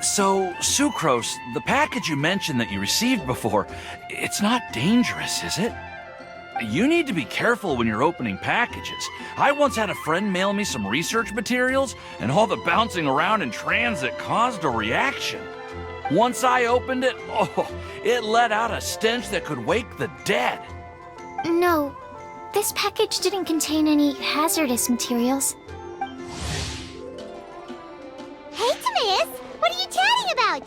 So, Sucrose, the package you mentioned that you received before, it's not dangerous, is it? You need to be careful when you're opening packages. I once had a friend mail me some research materials, and all the bouncing around in transit caused a reaction. Once I opened it, it let out a stench that could wake the dead. No, this package didn't contain any hazardous materials. Hey, Timaeus! What are you chatting about?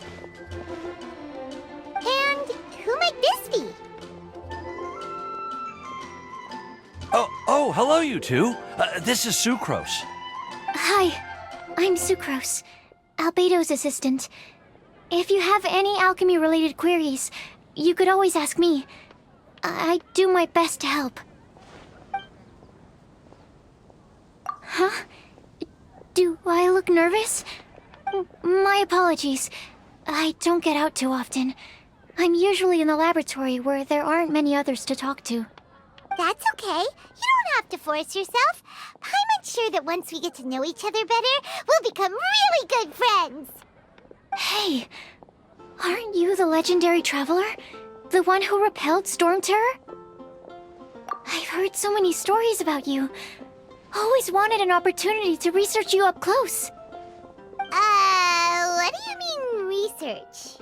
And who might this be? Oh, hello, you two. This is Sucrose. Hi, I'm Sucrose, Albedo's assistant. If you have any alchemy-related queries, you could always ask me. I do my best to help. Huh? Do I look nervous? My apologies. I don't get out too often. I'm usually in the laboratory where there aren't many others to talk to. That's okay. You don't have to force yourself. I'm sure that once we get to know each other better, we'll become really good friends. Hey, aren't you the legendary traveler? The one who repelled Storm Terror? I've heard so many stories about you. Always wanted an opportunity to research you up close. What do you mean, research?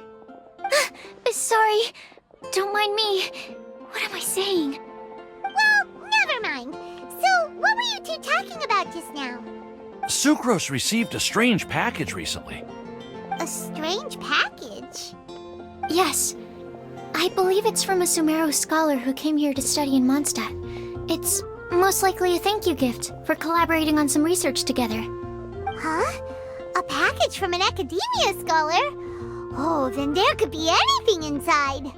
Sorry. Don't mind me. What am I saying? Well, never mind. So, what were you two talking about just now? Sucrose received a strange package recently. A strange package? Yes. I believe it's from a Sumeru scholar who came here to study in Mondstadt. It's most likely a thank you gift for collaborating on some research together. Huh? A package from an academia scholar? Oh, then there could be anything inside.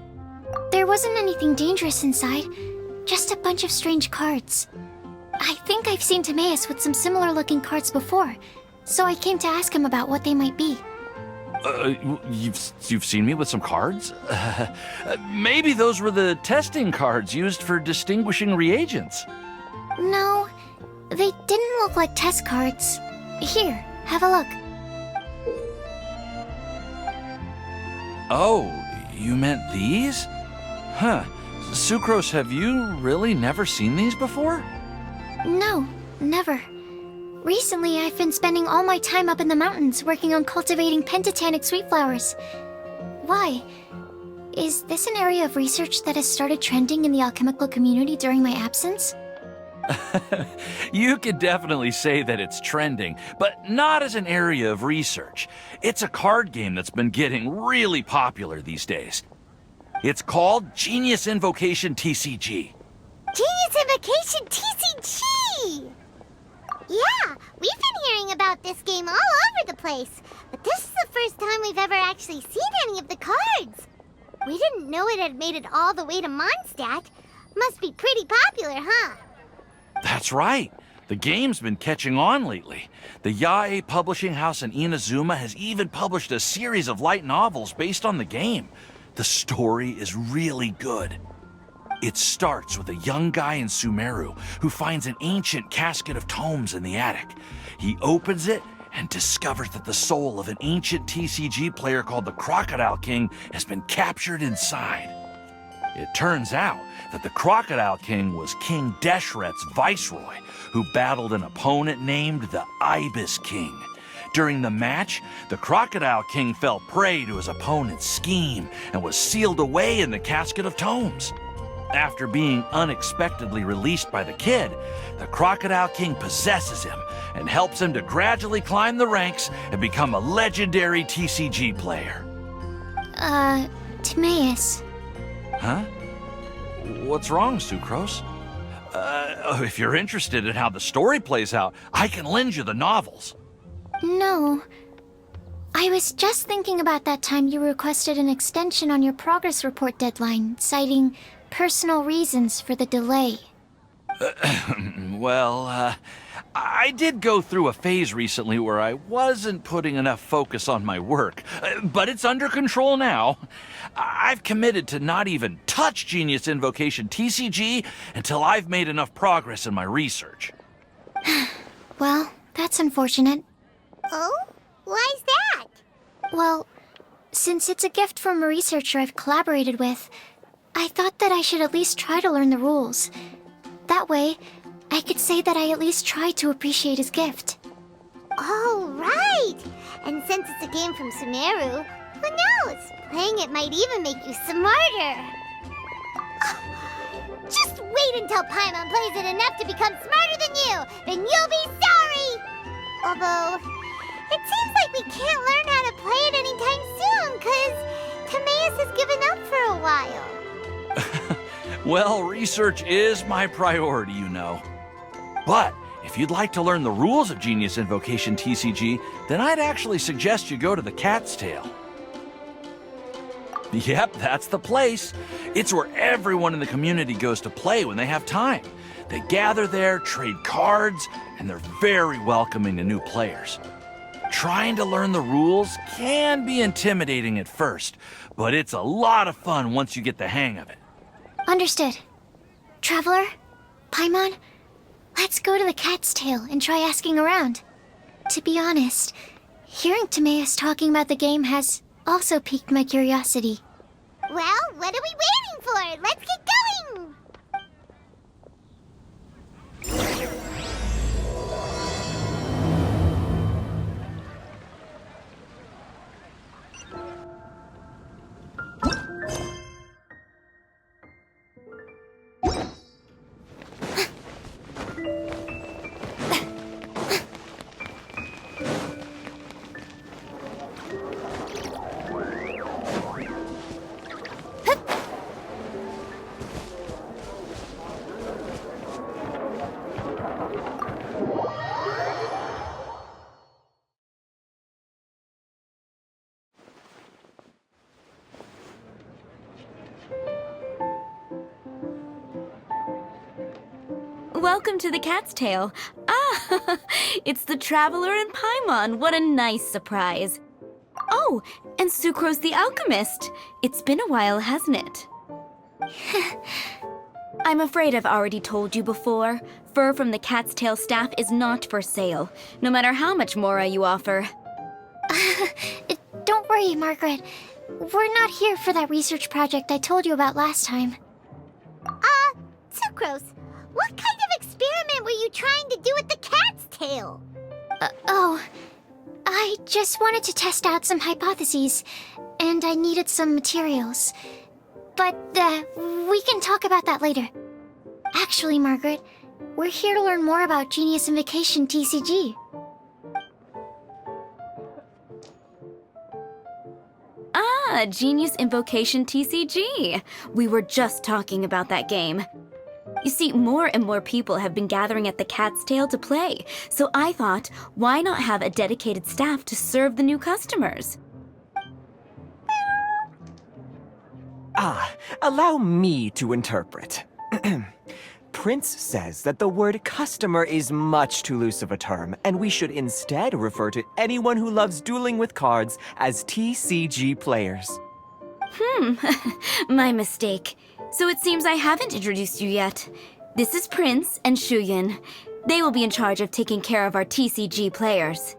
There wasn't anything dangerous inside, just a bunch of strange cards. I think I've seen Timaeus with some similar-looking cards before, so I came to ask him about what they might be. You've seen me with some cards? Maybe those were the testing cards used for distinguishing reagents. No, they didn't look like test cards. Here, have a look. Oh, you meant these? Huh. Sucrose, have you really never seen these before? No, never. Recently, I've been spending all my time up in the mountains working on cultivating pentatonic sweet flowers. Why? Is this an area of research that has started trending in the alchemical community during my absence? You could definitely say that it's trending, but not as an area of research. It's a card game that's been getting really popular these days. It's called Genius Invocation TCG. Genius Invokation TCG! Yeah, we've been hearing about this game all over the place, but this is the first time we've ever actually seen any of the cards. We didn't know it had made it all the way to Mondstadt. Must be pretty popular, huh? That's right. The game's been catching on lately. The Yae publishing house in Inazuma has even published a series of light novels based on the game. The story is really good. It starts with a young guy in Sumeru who finds an ancient casket of tomes in the attic. He opens it and discovers that the soul of an ancient TCG player called the Crocodile King has been captured inside. It turns out that the Crocodile King was King Deshret's viceroy, who battled an opponent named the Ibis King. During the match, the Crocodile King fell prey to his opponent's scheme and was sealed away in the casket of tomes. After being unexpectedly released by the kid, the Crocodile King possesses him and helps him to gradually climb the ranks and become a legendary TCG player. Timaeus. Huh? What's wrong, Sucrose? If you're interested in how the story plays out, I can lend you the novels. No. I was just thinking about that time you requested an extension on your progress report deadline, citing personal reasons for the delay. Well, I did go through a phase recently where I wasn't putting enough focus on my work, but it's under control now. I've committed to not even touch Genius Invocation TCG until I've made enough progress in my research. Well, that's unfortunate. Oh? Why's that? Well, since it's a gift from a researcher I've collaborated with, I thought that I should at least try to learn the rules. That way, I could say that I at least tried to appreciate his gift. Oh, right! And since it's a game from Sumeru, who knows? Playing it might even make you smarter. Just wait until Paimon plays it enough to become smarter than you! Then you'll be sorry! Although, it seems like we can't learn how to play it anytime soon, because Timaeus has given up for a while. Well, research is my priority, you know. But if you'd like to learn the rules of Genius Invocation TCG, then I'd actually suggest you go to the Cat's Tail. Yep, that's the place. It's where everyone in the community goes to play when they have time. They gather there, trade cards, and they're very welcoming to new players. Trying to learn the rules can be intimidating at first, but it's a lot of fun once you get the hang of it. Understood. Traveler, Paimon, let's go to the Cat's Tail and try asking around. To be honest, hearing Timaeus talking about the game has also piqued my curiosity. Well, what are we waiting for? Let's get going! Welcome to the Cat's Tail. Ah, it's the Traveler and Paimon. What a nice surprise. Oh, and Sucrose the Alchemist. It's been a while, hasn't it? I'm afraid I've already told you before. Fur from the Cat's Tail staff is not for sale, no matter how much Mora you offer. Don't worry, Margaret. We're not here for that research project I told you about last time. Sucrose, what kind of experiment were you trying to do with the Cat's Tail? I just wanted to test out some hypotheses, and I needed some materials. But, we can talk about that later. Actually, Margaret, we're here to learn more about Genius Invokation TCG. Ah, Genius Invocation TCG. We were just talking about that game. You see, more and more people have been gathering at the Cat's Tail to play, so I thought, why not have a dedicated staff to serve the new customers? Allow me to interpret. Prince says that the word customer is much too loose of a term, and we should instead refer to anyone who loves dueling with cards as TCG players. My mistake. So it seems I haven't introduced you yet. This is Prince and Shuyan. They will be in charge of taking care of our TCG players.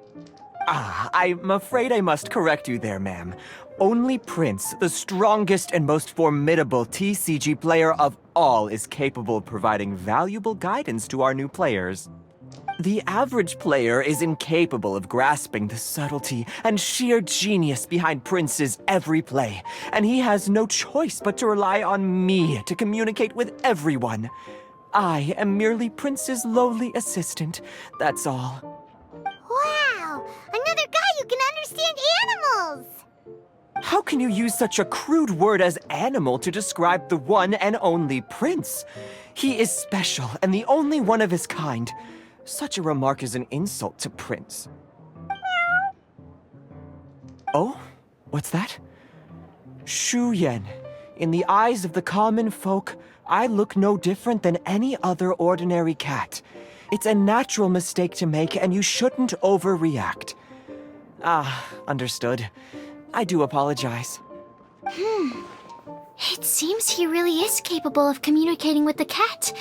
I'm afraid I must correct you there, ma'am. Only Prince, the strongest and most formidable TCG player of all, is capable of providing valuable guidance to our new players. The average player is incapable of grasping the subtlety and sheer genius behind Prince's every play, and he has no choice but to rely on me to communicate with everyone. I am merely Prince's lowly assistant, that's all. Wow! Another guy who can understand animals! How can you use such a crude word as animal to describe the one and only Prince? He is special and the only one of his kind. Such a remark is an insult to Prince. Oh? What's that? Shuyan. In the eyes of the common folk, I look no different than any other ordinary cat. It's a natural mistake to make, and you shouldn't overreact. Understood. I do apologize. It seems he really is capable of communicating with the cat.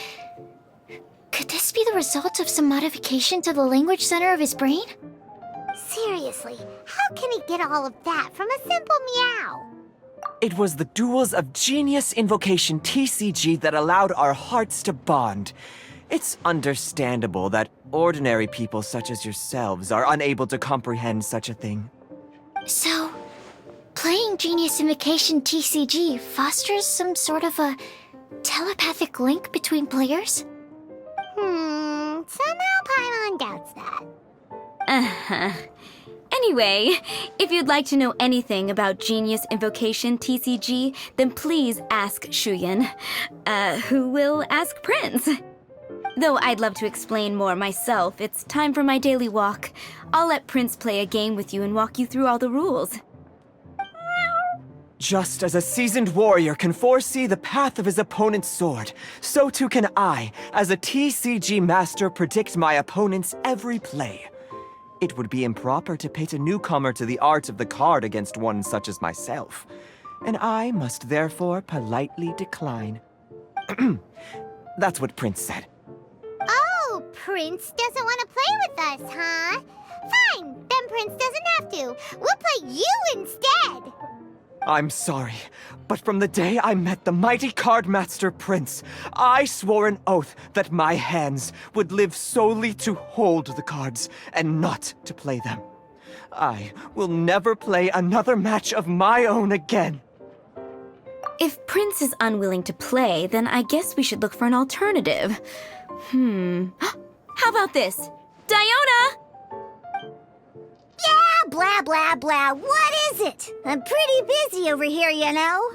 Could this be the result of some modification to the language center of his brain? Seems Seriously, how can he get all of that from a simple meow? It was the duels of Genius Invocation TCG that allowed our hearts to bond. It's understandable that ordinary people such as yourselves are unable to comprehend such a thing. So, playing Genius Invocation TCG fosters some sort of a telepathic link between players? Somehow Paimon doubts that. Uh-huh. Anyway, if you'd like to know anything about Genius Invocation TCG, then please ask Shuyan, who will ask Prince. Though I'd love to explain more myself, it's time for my daily walk. I'll let Prince play a game with you and walk you through all the rules. Just as a seasoned warrior can foresee the path of his opponent's sword, so too can I, as a TCG master, predict my opponent's every play. It would be improper to pit a newcomer to the art of the card against one such as myself, and I must therefore politely decline. That's what Prince said. Oh, Prince doesn't want to play with us, huh? Fine, then Prince doesn't have to. We'll play you instead. I'm sorry, but from the day I met the mighty card master Prince, I swore an oath that my hands would live solely to hold the cards and not to play them. I will never play another match of my own again. If Prince is unwilling to play, then I guess we should look for an alternative. How about this? Diona! Yeah, blah, blah, blah. What is it? I'm pretty busy over here, you know.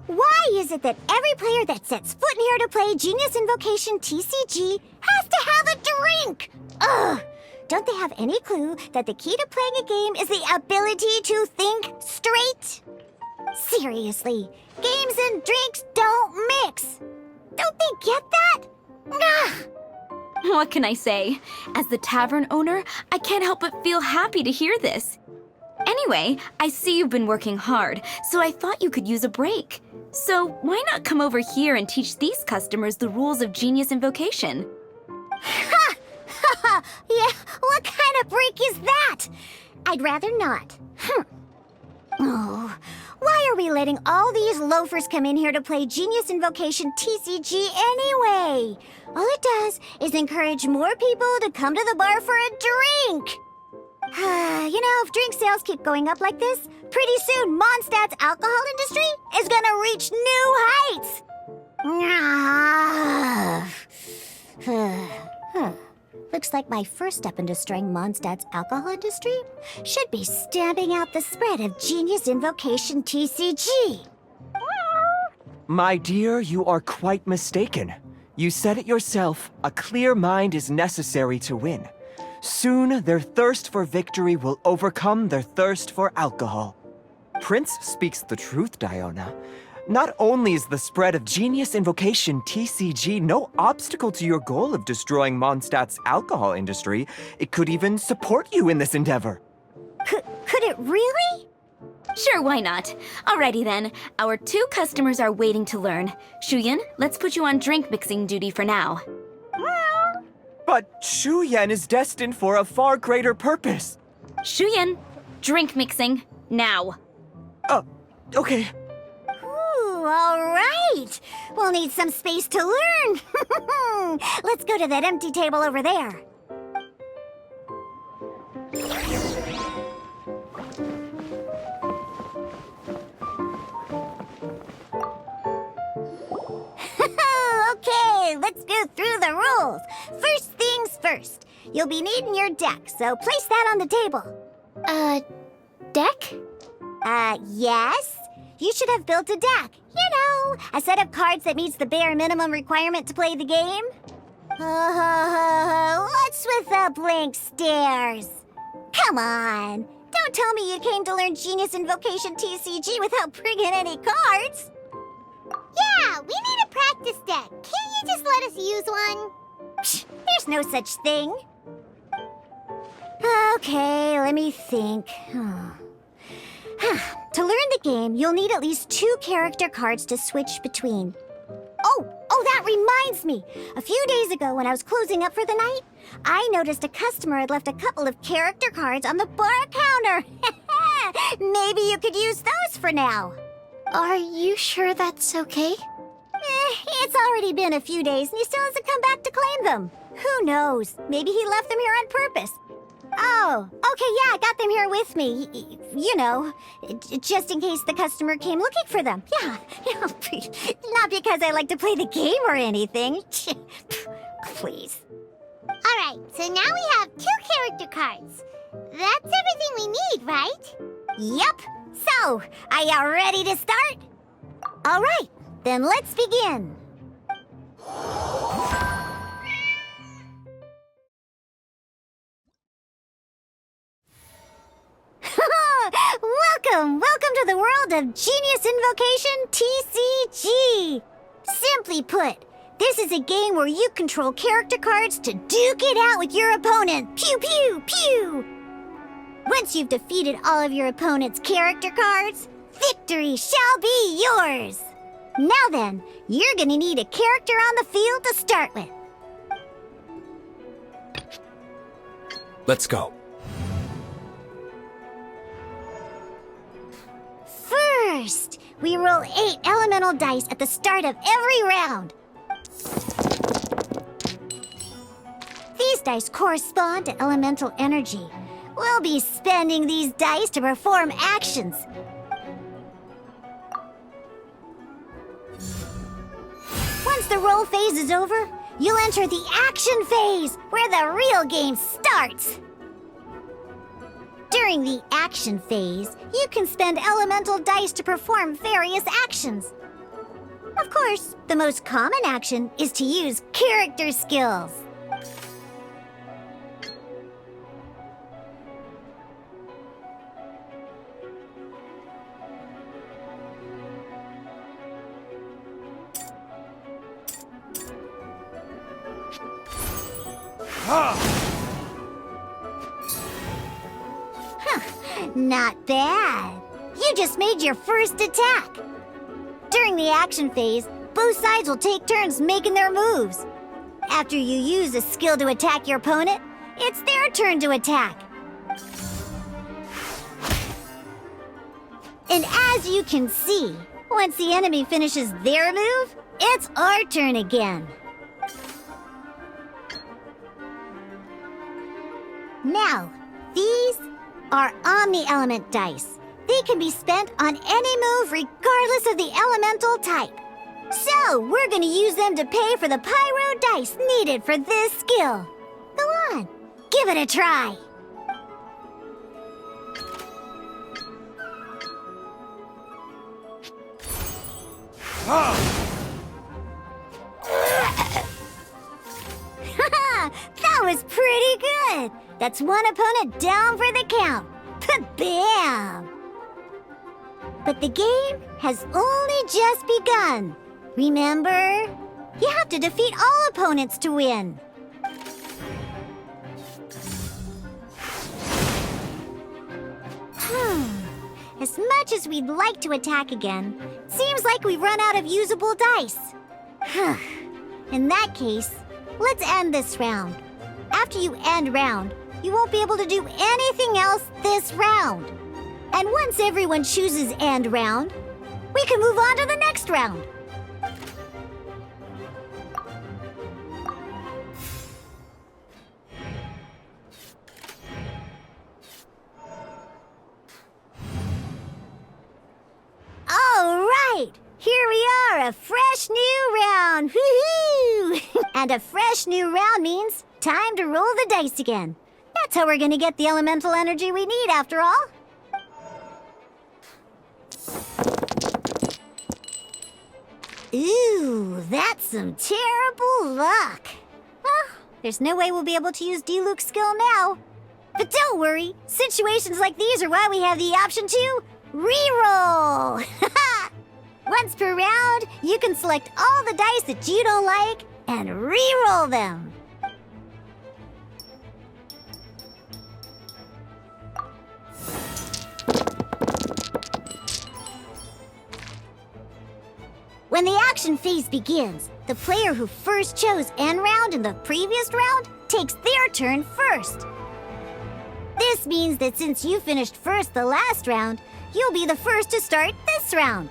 Why is it that every player that sets foot in here to play Genius Invocation TCG has to have a drink? Ugh! Don't they have any clue that the key to playing a game is the ability to think straight? Seriously, games and drinks don't mix. Don't they get that? Ugh! What can I say? As the tavern owner, I can't help but feel happy to hear this. Anyway, I see you've been working hard, so I thought you could use a break. So why not come over here and teach these customers the rules of Genius Invocation? Ha! Ha ha! Yeah, what kind of break is that? I'd rather not. Oh, why are we letting all these loafers come in here to play Genius Invocation TCG anyway? All it does is encourage more people to come to the bar for a drink. You know, if drink sales keep going up like this, pretty soon Mondstadt's alcohol industry is gonna reach new heights. Looks like my first step in destroying Mondstadt's alcohol industry should be stamping out the spread of Genius Invocation TCG. My dear, you are quite mistaken. You said it yourself, a clear mind is necessary to win. Soon, their thirst for victory will overcome their thirst for alcohol. Prince speaks the truth, Diona. Not only is the spread of Genius Invocation TCG no obstacle to your goal of destroying Mondstadt's alcohol industry, it could even support you in this endeavor. Could it really? Sure, why not? Alrighty then, our 2 customers are waiting to learn. Shuyan, let's put you on drink mixing duty for now. But Shuyan is destined for a far greater purpose. Shuyan, drink mixing, now. Okay. Ooh, all right. We'll need some space to learn. Let's go to that empty table over there. Okay, let's go through the rules. First things first. You'll be needing your deck, so place that on the table. Deck? Yes. You should have built a deck. You know, a set of cards that meets the bare minimum requirement to play the game. What's with the blank stares? Come on. Don't tell me you came to learn Genius Invocation TCG without bringing any cards. Yeah, we need a practice deck. Can't you just let us use one? Psh, there's no such thing. Okay, let me think. To learn the game, you'll need at least 2 character cards to switch between. Oh, That reminds me! A few days ago when I was closing up for the night, I noticed a customer had left a couple of character cards on the bar counter. Maybe you could use those for now. Are you sure that's okay? It's already been a few days and he still hasn't come back to claim them. Who knows? Maybe he left them here on purpose. Oh, okay, yeah, I got them here with me. You know, just in case the customer came looking for them. Yeah, not because I like to play the game or anything. Please. Alright, so now we have 2 character cards. That's everything we need, right? Yep. So, are you ready to start? Alright, then let's begin. Welcome to the world of Genius Invocation TCG! Simply put, this is a game where you control character cards to duke it out with your opponent. Pew pew pew! Once you've defeated all of your opponent's character cards, victory shall be yours! Now then, you're gonna need a character on the field to start with. Let's go. First, we roll 8 elemental dice at the start of every round. These dice correspond to elemental energy. We'll be spending these dice to perform actions. Once the roll phase is over, you'll enter the action phase, where the real game starts. During the action phase, you can spend elemental dice to perform various actions. Of course, the most common action is to use character skills. Not bad. You just made your first attack. During the action phase, both sides will take turns making their moves. After you use a skill to attack your opponent, it's their turn to attack. And as you can see, once the enemy finishes their move, it's our turn again. Now, these are omni-element dice. They can be spent on any move regardless of the elemental type. So, we're gonna use them to pay for the pyro dice needed for this skill. Go on, give it a try. That was pretty good. That's one opponent down for the count. Bam! But the game has only just begun. Remember? You have to defeat all opponents to win. As much as we'd like to attack again, seems like we've run out of usable dice. In that case, let's end this round. After you end round, you won't be able to do anything else this round. And once everyone chooses end round, we can move on to the next round. All right, here we are, a fresh new round. Woohoo! And a fresh new round means time to roll the dice again. That's how we're gonna get the elemental energy we need, after all. Ooh, that's some terrible luck. Well, there's no way we'll be able to use D-Luke's skill now. But don't worry, situations like these are why we have the option to reroll. Once per round, you can select all the dice that you don't like and reroll them. When the action phase begins, the player who first chose end round in the previous round takes their turn first. This means that since you finished first the last round, you'll be the first to start this round.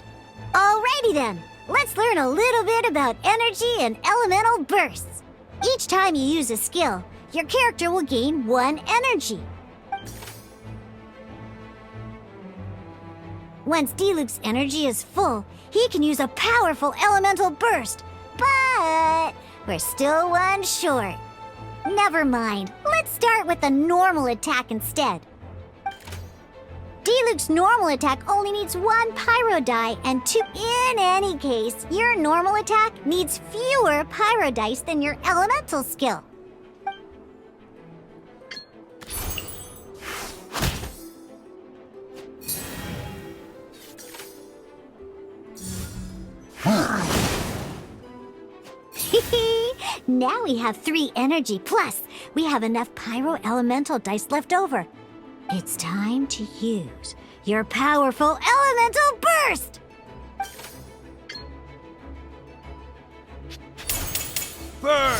Alrighty then, let's learn a little bit about energy and elemental bursts. Each time you use a skill, your character will gain 1 energy. Once Diluc's energy is full, he can use a powerful elemental burst. But we're still 1 short. Never mind, let's start with a normal attack instead. Diluc's normal attack only needs 1 pyro die, and in any case, your normal attack needs fewer pyro dice than your elemental skill. Now we have 3 energy, plus we have enough pyro elemental dice left over. It's time to use your powerful elemental burst! Burn!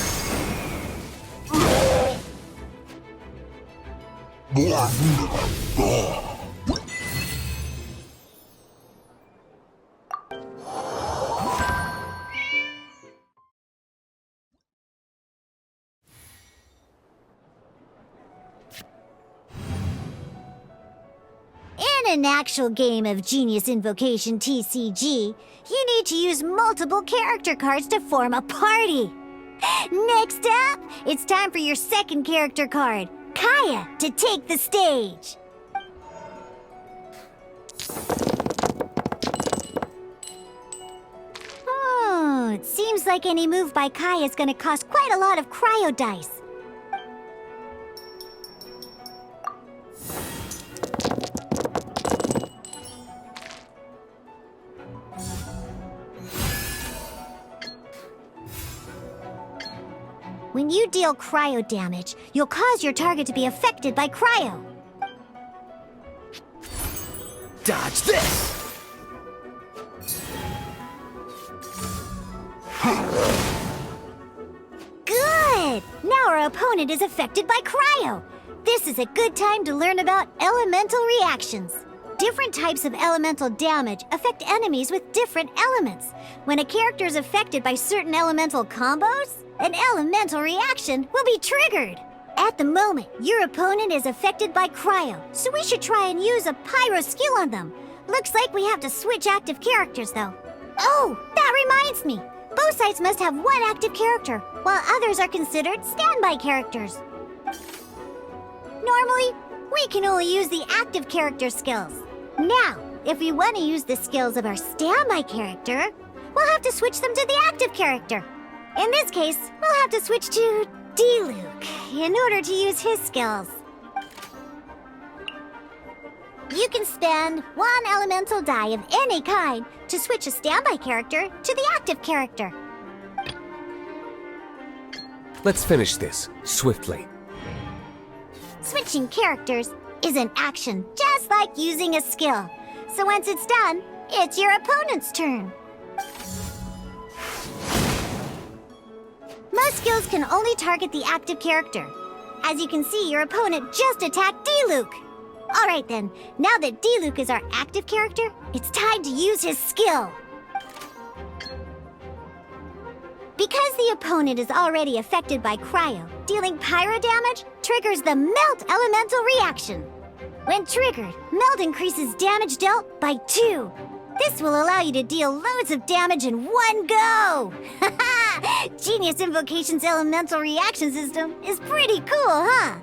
In an actual game of Genius Invocation TCG, you need to use multiple character cards to form a party. Next up, it's time for your second character card, Kaya, to take the stage. It seems like any move by Kaya is going to cost quite a lot of cryo dice. When you deal cryo damage, you'll cause your target to be affected by cryo. Dodge this! Good! Now our opponent is affected by cryo. This is a good time to learn about elemental reactions. Different types of elemental damage affect enemies with different elements. When a character is affected by certain elemental combos, an elemental reaction will be triggered. At the moment, your opponent is affected by cryo, so we should try and use a pyro skill on them. Looks like we have to switch active characters, though. Oh, that reminds me. Both sides must have 1 active character, while others are considered standby characters. Normally, we can only use the active character skills. Now, if we want to use the skills of our standby character, we'll have to switch them to the active character. In this case, we'll have to switch to Diluc in order to use his skills. You can spend 1 elemental die of any kind to switch a standby character to the active character. Let's finish this swiftly. Switching characters is an action just like using a skill. So once it's done, it's your opponent's turn. Most skills can only target the active character. As you can see, your opponent just attacked Diluc. Alright then, now that Diluc is our active character, it's time to use his skill. Because the opponent is already affected by cryo, dealing pyro damage triggers the Melt Elemental reaction. When triggered, Melt increases damage dealt by 2. This will allow you to deal loads of damage in one go! Genius Invocation's elemental reaction system is pretty cool, huh?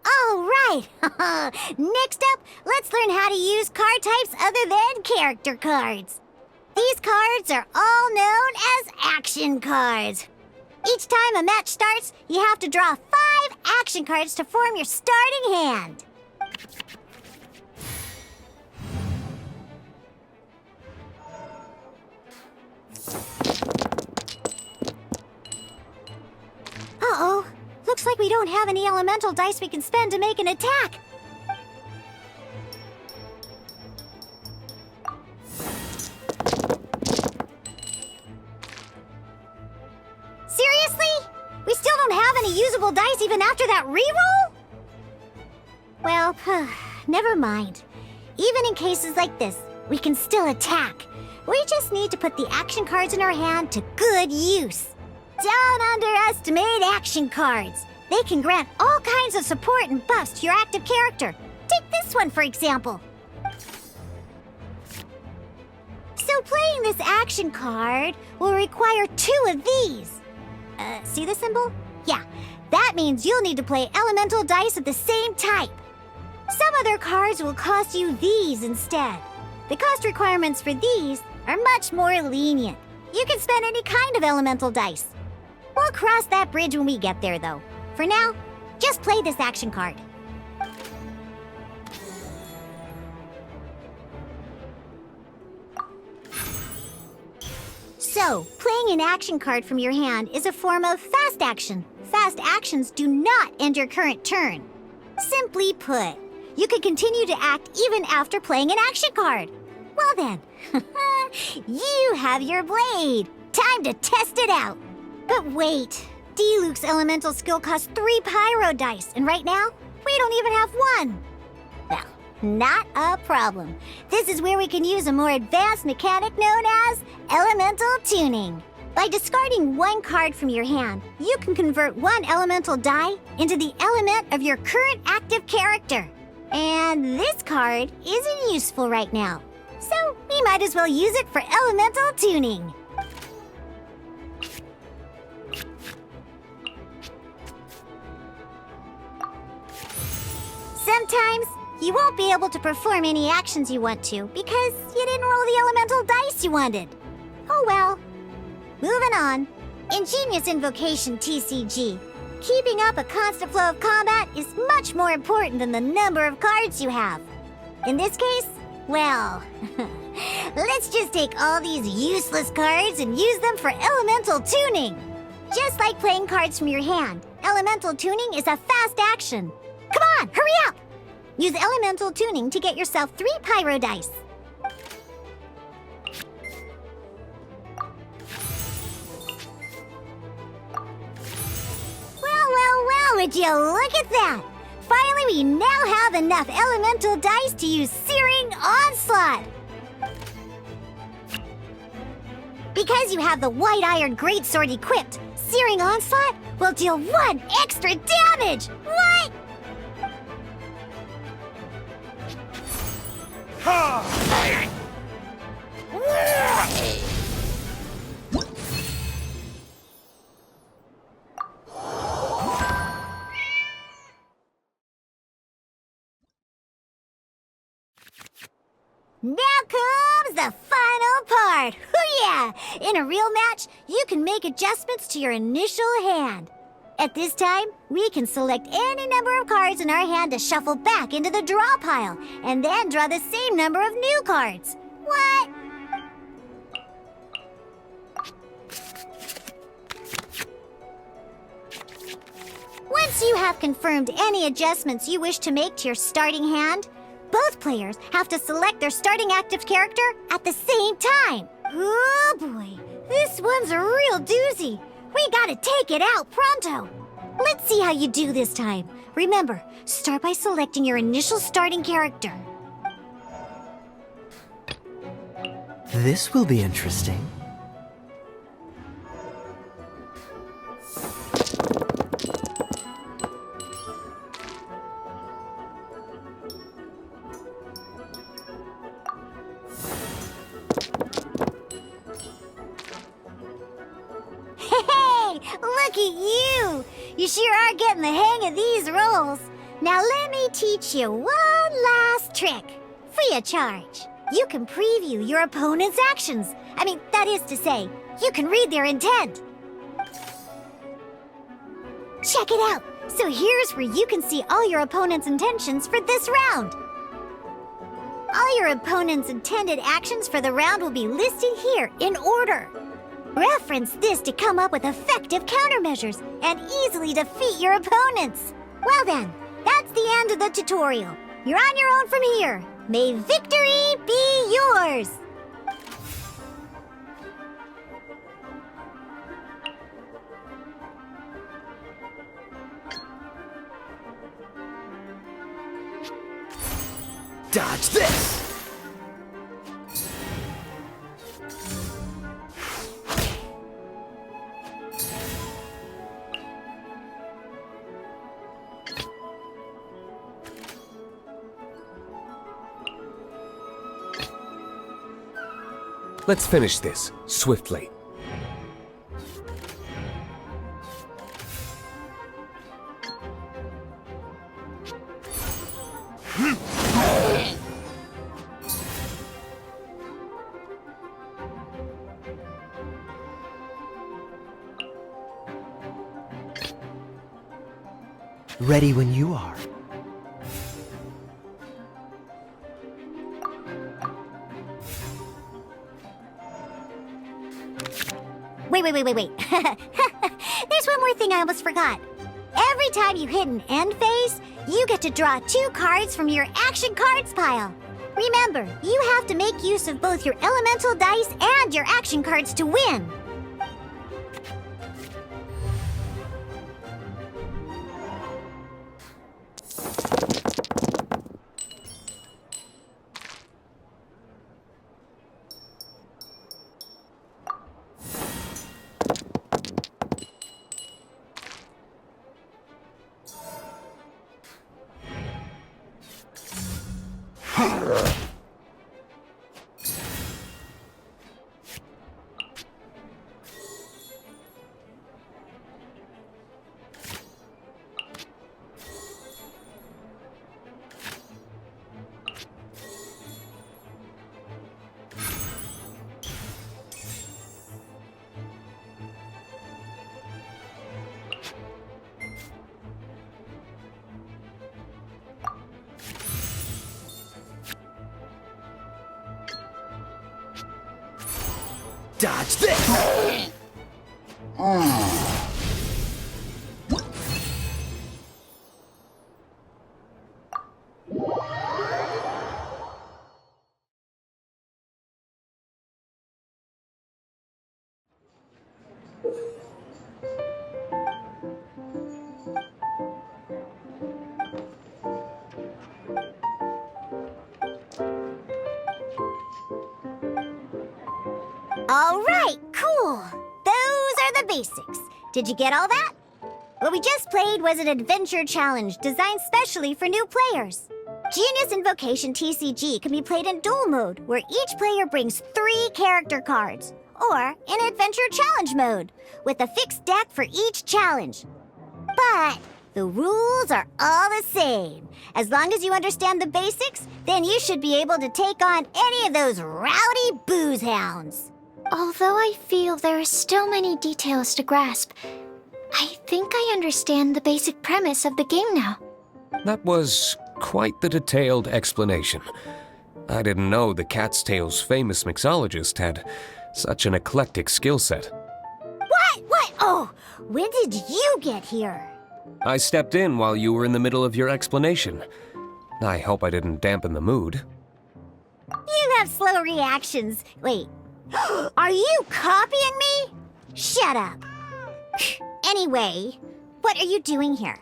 Alright! Next up, let's learn how to use card types other than character cards. These cards are all known as action cards. Each time a match starts, you have to draw 5 action cards to form your starting hand. like we don't have any elemental dice we can spend to make an attack. Seriously? We still don't have any usable dice even after that reroll? Well, never mind. Even in cases like this, we can still attack. We just need to put the action cards in our hand to good use. Don't underestimate action cards. They can grant all kinds of support and buffs to your active character. Take this one, for example. So playing this action card will require 2 of these. See the symbol? Yeah, that means you'll need to play elemental dice of the same type. Some other cards will cost you these instead. The cost requirements for these are much more lenient. You can spend any kind of elemental dice. We'll cross that bridge when we get there, though. For now, just play this action card. So, playing an action card from your hand is a form of fast action. Fast actions do not end your current turn. Simply put, you can continue to act even after playing an action card. Well then, you have your blade. Time to test it out. But wait, Diluc's elemental skill costs 3 pyro dice, and right now, we don't even have 1. Well, not a problem. This is where we can use a more advanced mechanic known as elemental tuning. By discarding 1 card from your hand, you can convert 1 elemental die into the element of your current active character. And this card isn't useful right now, so we might as well use it for elemental tuning. Sometimes you won't be able to perform any actions you want to because you didn't roll the elemental dice you wanted. Oh well. Moving on. In Genius Invocation TCG, keeping up a constant flow of combat is much more important than the number of cards you have. In this case, well, let's just take all these useless cards and use them for elemental tuning. Just like playing cards from your hand, elemental tuning is a fast action. Come on, hurry up! Use elemental tuning to get yourself 3 pyro dice. Well, would you look at that? Finally, we now have enough elemental dice to use Searing Onslaught. Because you have the White Iron Greatsword equipped, Searing Onslaught will deal 1 extra damage! What? Now comes the final part! Hoo-yeah! In a real match, you can make adjustments to your initial hand. At this time, we can select any number of cards in our hand to shuffle back into the draw pile, and then draw the same number of new cards. What? Once you have confirmed any adjustments you wish to make to your starting hand, both players have to select their starting active character at the same time. Oh boy, this one's a real doozy. We gotta take it out pronto. Let's see how you do this time. Remember, start by selecting your initial starting character. This will be interesting. Look at you! You sure are getting the hang of these rolls. Now let me teach you one last trick. Free of charge. You can preview your opponent's actions. That is to say, you can read their intent. Check it out. So here's where you can see all your opponent's intentions for this round. All your opponent's intended actions for the round will be listed here in order. Reference this to come up with effective countermeasures and easily defeat your opponents. Well then, that's the end of the tutorial. You're on your own from here. May victory be yours! Dodge this! Let's finish this, swiftly. Ready when you are. Wait. There's one more thing I almost forgot. Every time you hit an end phase, you get to draw 2 cards from your action cards pile. Remember, you have to make use of both your elemental dice and your action cards to win. Dodge this! All right, cool. Those are the basics. Did you get all that? What we just played was an adventure challenge designed specially for new players. Genius Invocation TCG can be played in duel mode, where each player brings 3 character cards, or in adventure challenge mode, with a fixed deck for each challenge. But the rules are all the same. As long as you understand the basics, then you should be able to take on any of those rowdy booze hounds. Although I feel there are still many details to grasp, I think I understand the basic premise of the game now. That was quite the detailed explanation. I didn't know the Cat's Tail's famous mixologist had such an eclectic skill set. What? Oh, when did you get here? I stepped in while you were in the middle of your explanation. I hope I didn't dampen the mood. You have slow reactions. Wait, are you copying me? Shut up. Anyway, what are you doing here?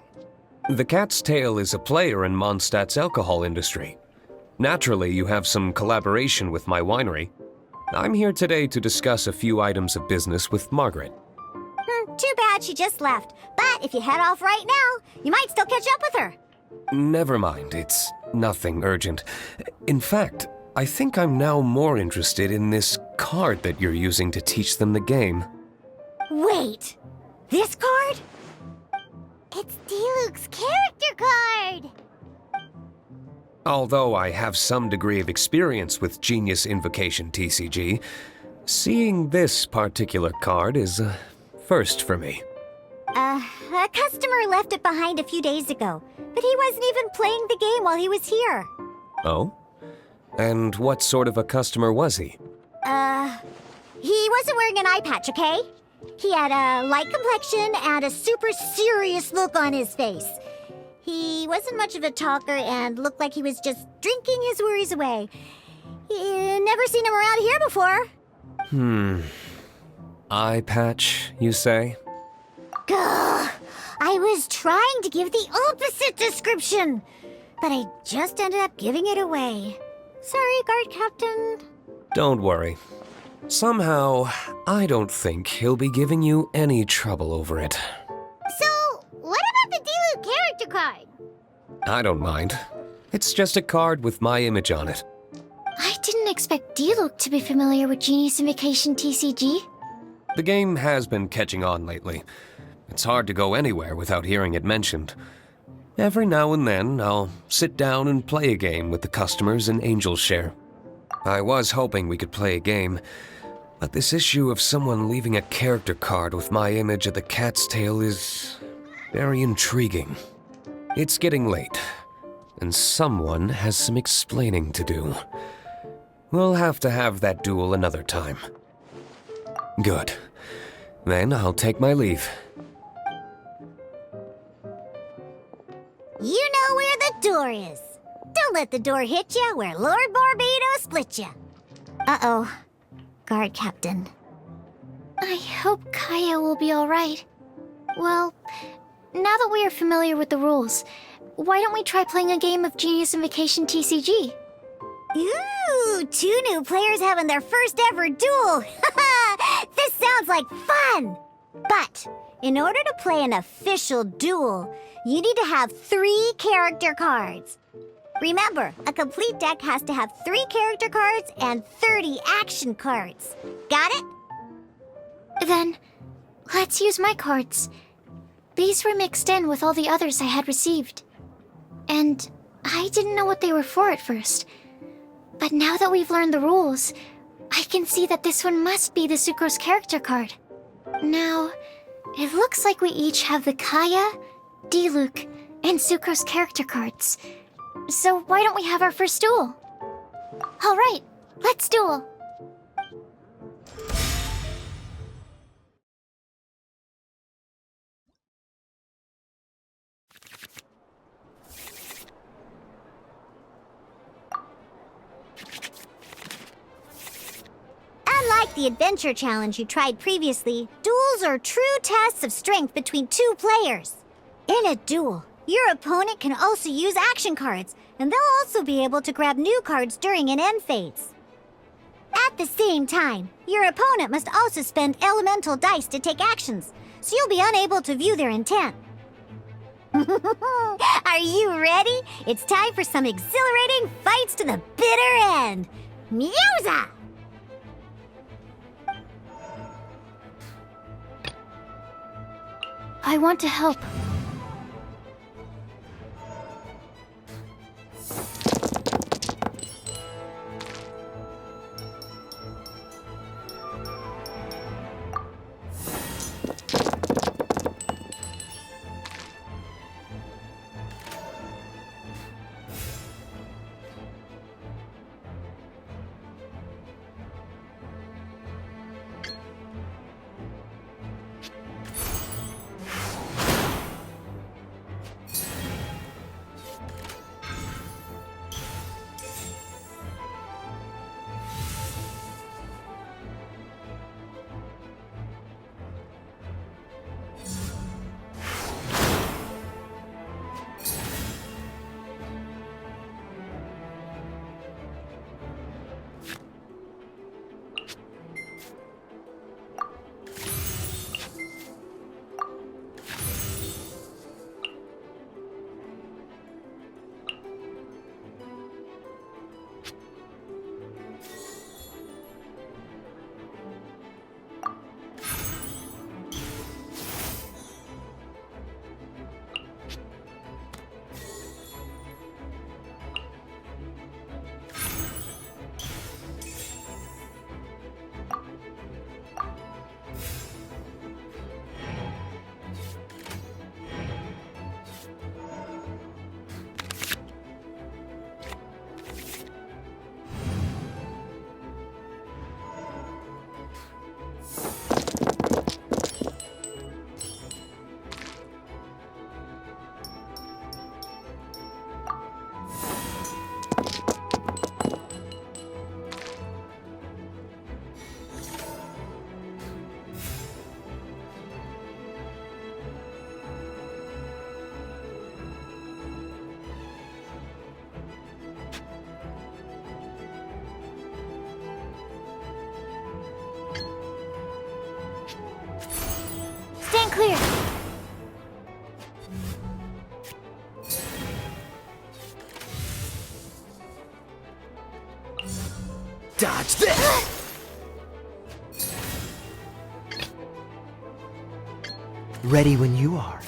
The Cat's Tail is a player in Mondstadt's alcohol industry. Naturally, you have some collaboration with my winery. I'm here today to discuss a few items of business with Margaret. Too bad she just left. But if you head off right now, you might still catch up with her. Never mind, it's nothing urgent. In fact, I think I'm now more interested in this card that you're using to teach them the game. Wait, this card? It's Diluc's character card! Although I have some degree of experience with Genius Invocation TCG, seeing this particular card is a first for me. A customer left it behind a few days ago, but he wasn't even playing the game while he was here. Oh? And what sort of a customer was he? He wasn't wearing an eye patch, okay? He had a light complexion and a super serious look on his face. He wasn't much of a talker and looked like he was just drinking his worries away. Never seen him around here before. Eye patch, you say? Gah! I was trying to give the opposite description, but I just ended up giving it away. Sorry, guard captain. Don't worry. Somehow, I don't think he'll be giving you any trouble over it. So, what about the Dilu character card? I don't mind. It's just a card with my image on it. I didn't expect Diluc to be familiar with Genius Invokation TCG. The game has been catching on lately. It's hard to go anywhere without hearing it mentioned. Every now and then, I'll sit down and play a game with the customers in Angel's Share. I was hoping we could play a game, but this issue of someone leaving a character card with my image at the cat's tail is very intriguing. It's getting late, and someone has some explaining to do. We'll have to have that duel another time. Good. Then I'll take my leave. You know where the door is. Don't let the door hit ya where Lord Barbados split ya. Uh-oh. Guard captain. I hope Kaya will be alright. Well, now that we are familiar with the rules, why don't we try playing a game of Genius Invocation TCG? Ooh, 2 new players having their first ever duel. This sounds like fun! But, in order to play an official duel, you need to have 3 character cards. Remember, a complete deck has to have 3 character cards and 30 action cards. Got it? Then, let's use my cards. These were mixed in with all the others I had received. And I didn't know what they were for at first. But now that we've learned the rules, I can see that this one must be the Sucrose character card. Now, it looks like we each have the Kaya, Diluc, and Sucrose character cards. So why don't we have our first duel? Alright, let's duel. Unlike the adventure challenge you tried previously, duels are true tests of strength between 2 players. In a duel, your opponent can also use action cards, and they'll also be able to grab new cards during an end phase. At the same time, your opponent must also spend elemental dice to take actions, so you'll be unable to view their intent. Are you ready? It's time for some exhilarating fights to the bitter end. Musa! I want to help. Dodge this! Ready when you are.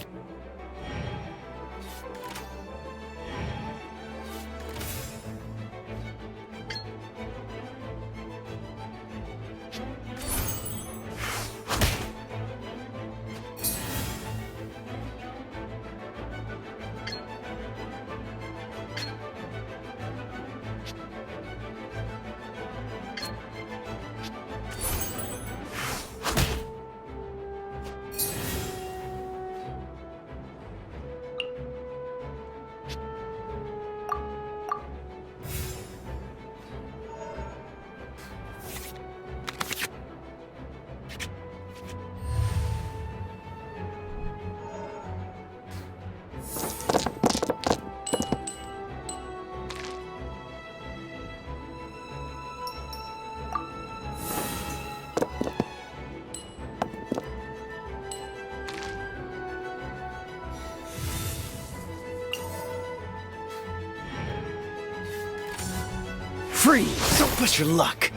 Freeze! Don't push your luck!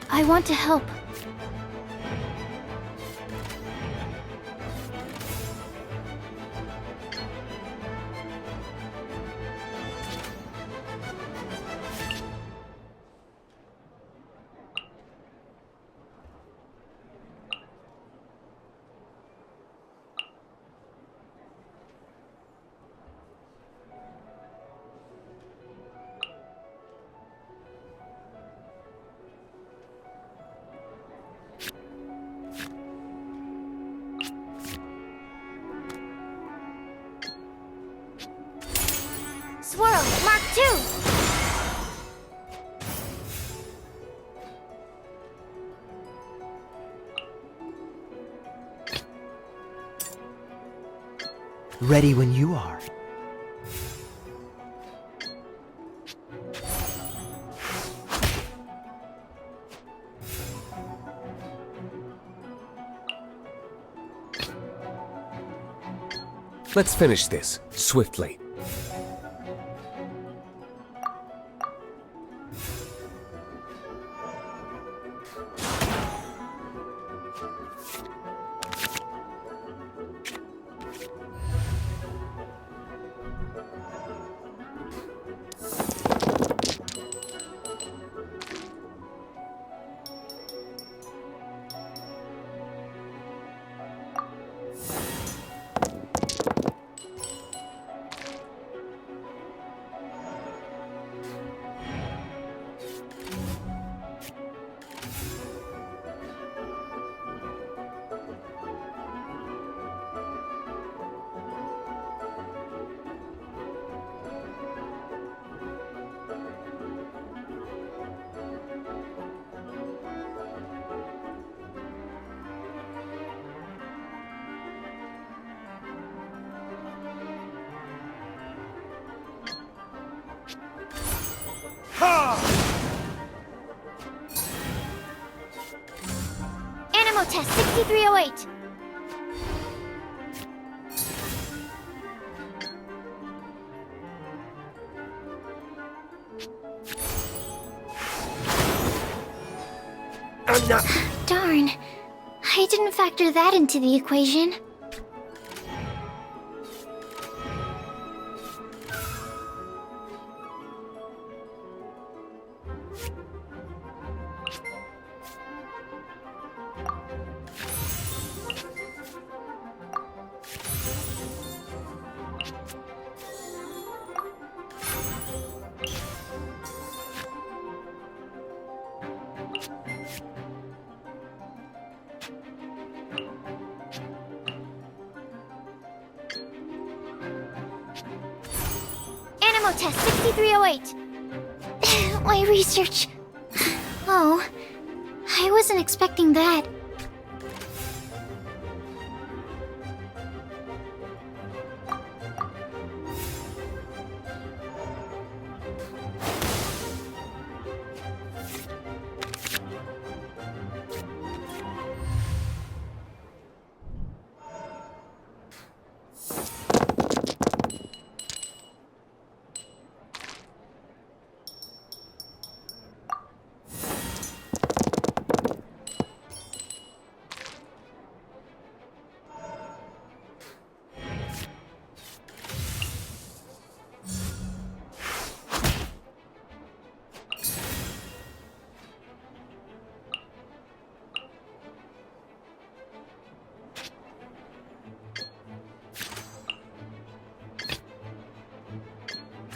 I want to help. Swirl, Mark 2! Ready when you are. Let's finish this, swiftly. Animo test 6308. I'm not... Darn. I didn't factor that into the equation. Animo test 6308. My research. Oh, I wasn't expecting that.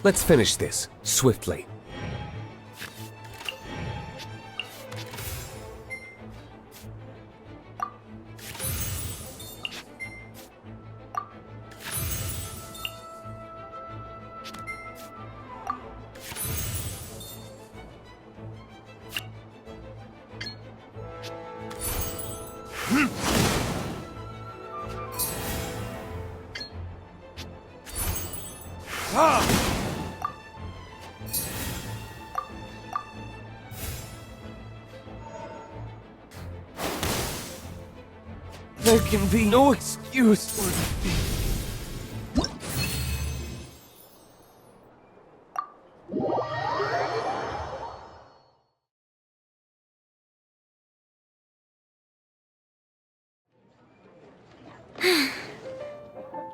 Let's finish this, swiftly. There can be no excuse for defeat.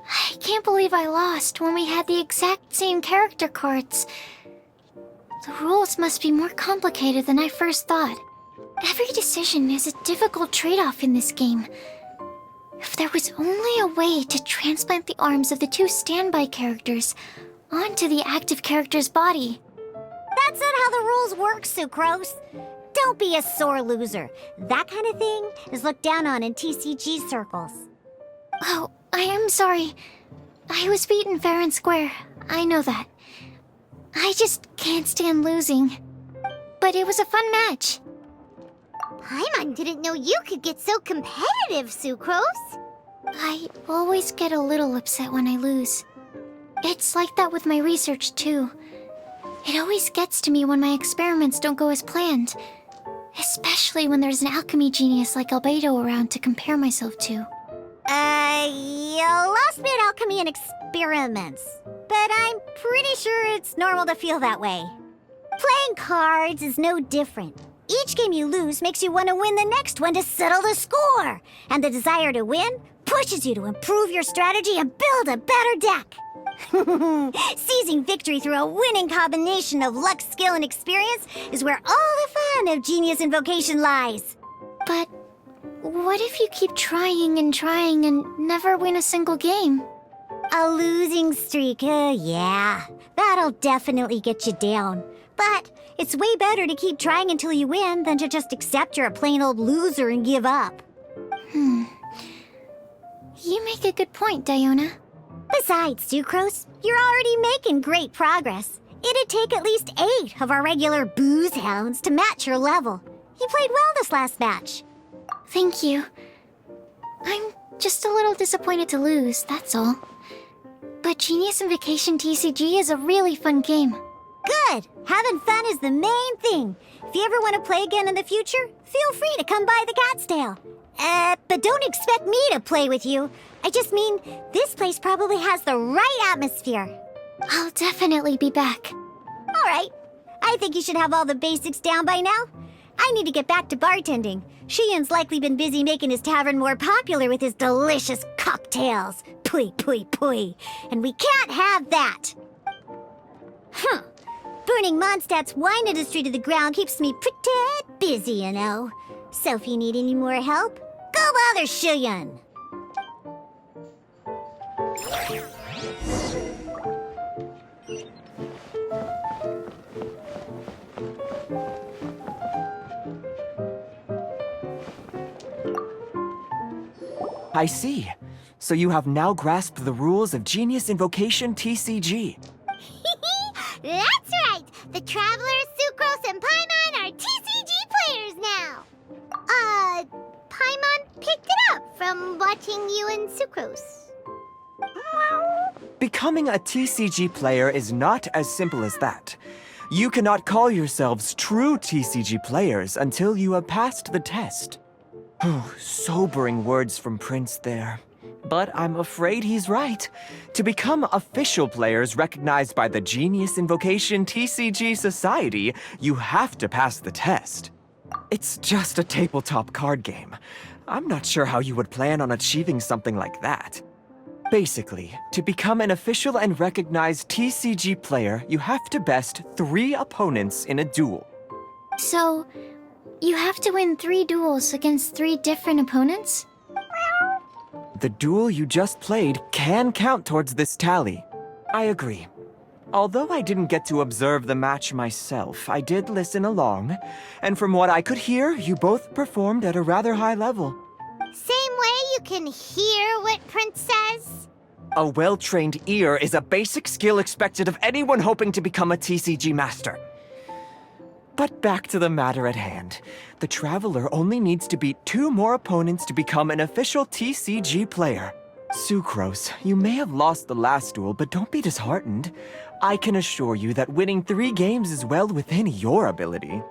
I can't believe I lost when we had the exact same character cards. The rules must be more complicated than I first thought. Every decision is a difficult trade-off in this game. If there was only a way to transplant the arms of the two standby characters onto the active character's body. That's not how the rules work, Sucrose. Don't be a sore loser. That kind of thing is looked down on in TCG circles. Oh, I am sorry. I was beaten fair and square. I know that. I just can't stand losing. But it was a fun match. Paimon didn't know you could get so competitive, Sucrose. I always get a little upset when I lose. It's like that with my research, too. It always gets to me when my experiments don't go as planned. Especially when there's an alchemy genius like Albedo around to compare myself to. You lost me at alchemy and experiments. But I'm pretty sure it's normal to feel that way. Playing cards is no different. Each game you lose makes you want to win the next one to settle the score. And the desire to win pushes you to improve your strategy and build a better deck. Seizing victory through a winning combination of luck, skill, and experience is where all the fun of Genius Invocation lies. But what if you keep trying and never win a single game? A losing streak, yeah. That'll definitely get you down. But it's way better to keep trying until you win than to just accept you're a plain old loser and give up. You make a good point, Diona. Besides, Sucrose, you're already making great progress. It'd take at least 8 of our regular booze hounds to match your level. You played well this last match. Thank you. I'm just a little disappointed to lose, that's all. But Genius Invocation TCG is a really fun game. Good! Having fun is the main thing. If you ever want to play again in the future, feel free to come by the Cat's Tail. But don't expect me to play with you. I just mean, this place probably has the right atmosphere. I'll definitely be back. All right. I think you should have all the basics down by now. I need to get back to bartending. Shian's likely been busy making his tavern more popular with his delicious cocktails. Pui, pui, pui. And we can't have that. Burning Mondstadt's wine industry to the ground keeps me pretty busy, you know. So if you need any more help, go bother Shiyan. I see. So you have now grasped the rules of Genius Invocation TCG. That's right! The Travelers, Sucrose, and Paimon are TCG players now! Paimon picked it up from watching you and Sucrose. Becoming a TCG player is not as simple as that. You cannot call yourselves true TCG players until you have passed the test. Sobering words from Prince there. But I'm afraid he's right. To become official players recognized by the Genius Invocation TCG Society, you have to pass the test. It's just a tabletop card game. I'm not sure how you would plan on achieving something like that. Basically, to become an official and recognized TCG player, you have to best 3 opponents in a duel. So, you have to win 3 duels against 3 different opponents? The duel you just played can count towards this tally. I agree. Although I didn't get to observe the match myself, I did listen along, and from what I could hear, you both performed at a rather high level. Same way you can hear what Prince says? A well-trained ear is a basic skill expected of anyone hoping to become a TCG master. But back to the matter at hand. The Traveler only needs to beat 2 more opponents to become an official TCG player. Sucrose, you may have lost the last duel, but don't be disheartened. I can assure you that winning 3 games is well within your ability.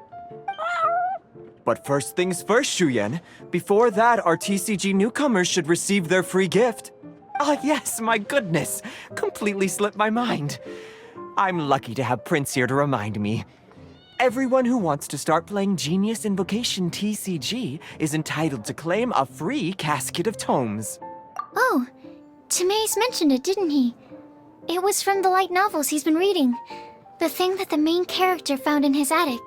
But first things first, Shuyen. Before that, our TCG newcomers should receive their free gift. Ah, yes, my goodness. Completely slipped my mind. I'm lucky to have Prince here to remind me. Everyone who wants to start playing Genius Invocation TCG is entitled to claim a free casket of tomes. Oh, Timaeus mentioned it, didn't he? It was from the light novels he's been reading. The thing that the main character found in his attic.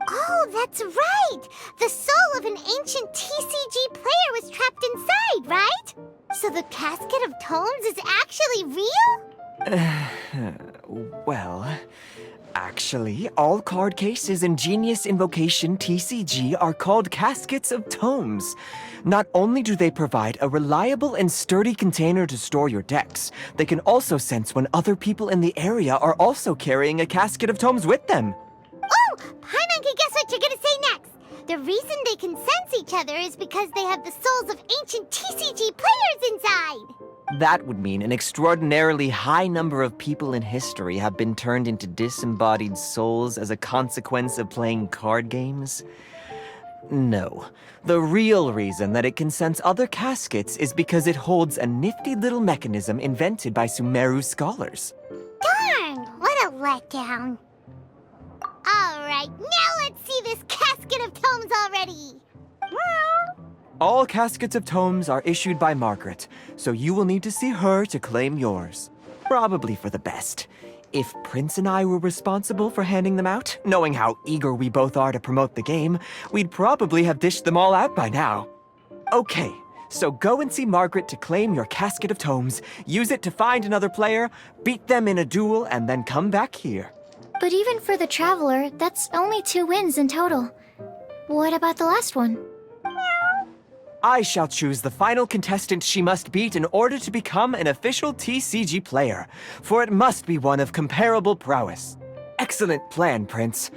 Oh, that's right! The soul of an ancient TCG player was trapped inside, right? So the casket of tomes is actually real? Well, actually, all card cases in Genius Invocation TCG are called caskets of tomes. Not only do they provide a reliable and sturdy container to store your decks, they can also sense when other people in the area are also carrying a casket of tomes with them. Oh! Paimon can guess what you're gonna say next! The reason they can sense each other is because they have the souls of ancient TCG players inside! That would mean an extraordinarily high number of people in history have been turned into disembodied souls as a consequence of playing card games. No. The real reason that it can sense other caskets is because it holds a nifty little mechanism invented by Sumeru scholars. Darn! What a letdown. Alright, now let's see this casket of tomes already! All caskets of tomes are issued by Margaret, so you will need to see her to claim yours. Probably for the best. If Prince and I were responsible for handing them out, knowing how eager we both are to promote the game, we'd probably have dished them all out by now. Okay, so go and see Margaret to claim your casket of tomes, use it to find another player, beat them in a duel, and then come back here. But even for the Traveler, that's only 2 wins in total. What about the last one? I shall choose the final contestant she must beat in order to become an official TCG player, for it must be one of comparable prowess. Excellent plan, Prince.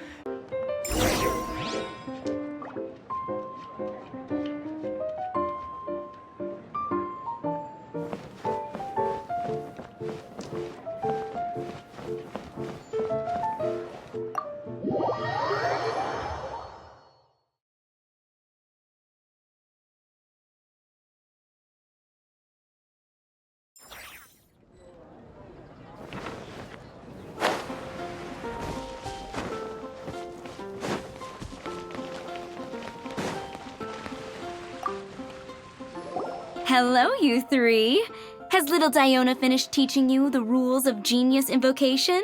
Hello, you 3. Has little Diona finished teaching you the rules of Genius Invocation?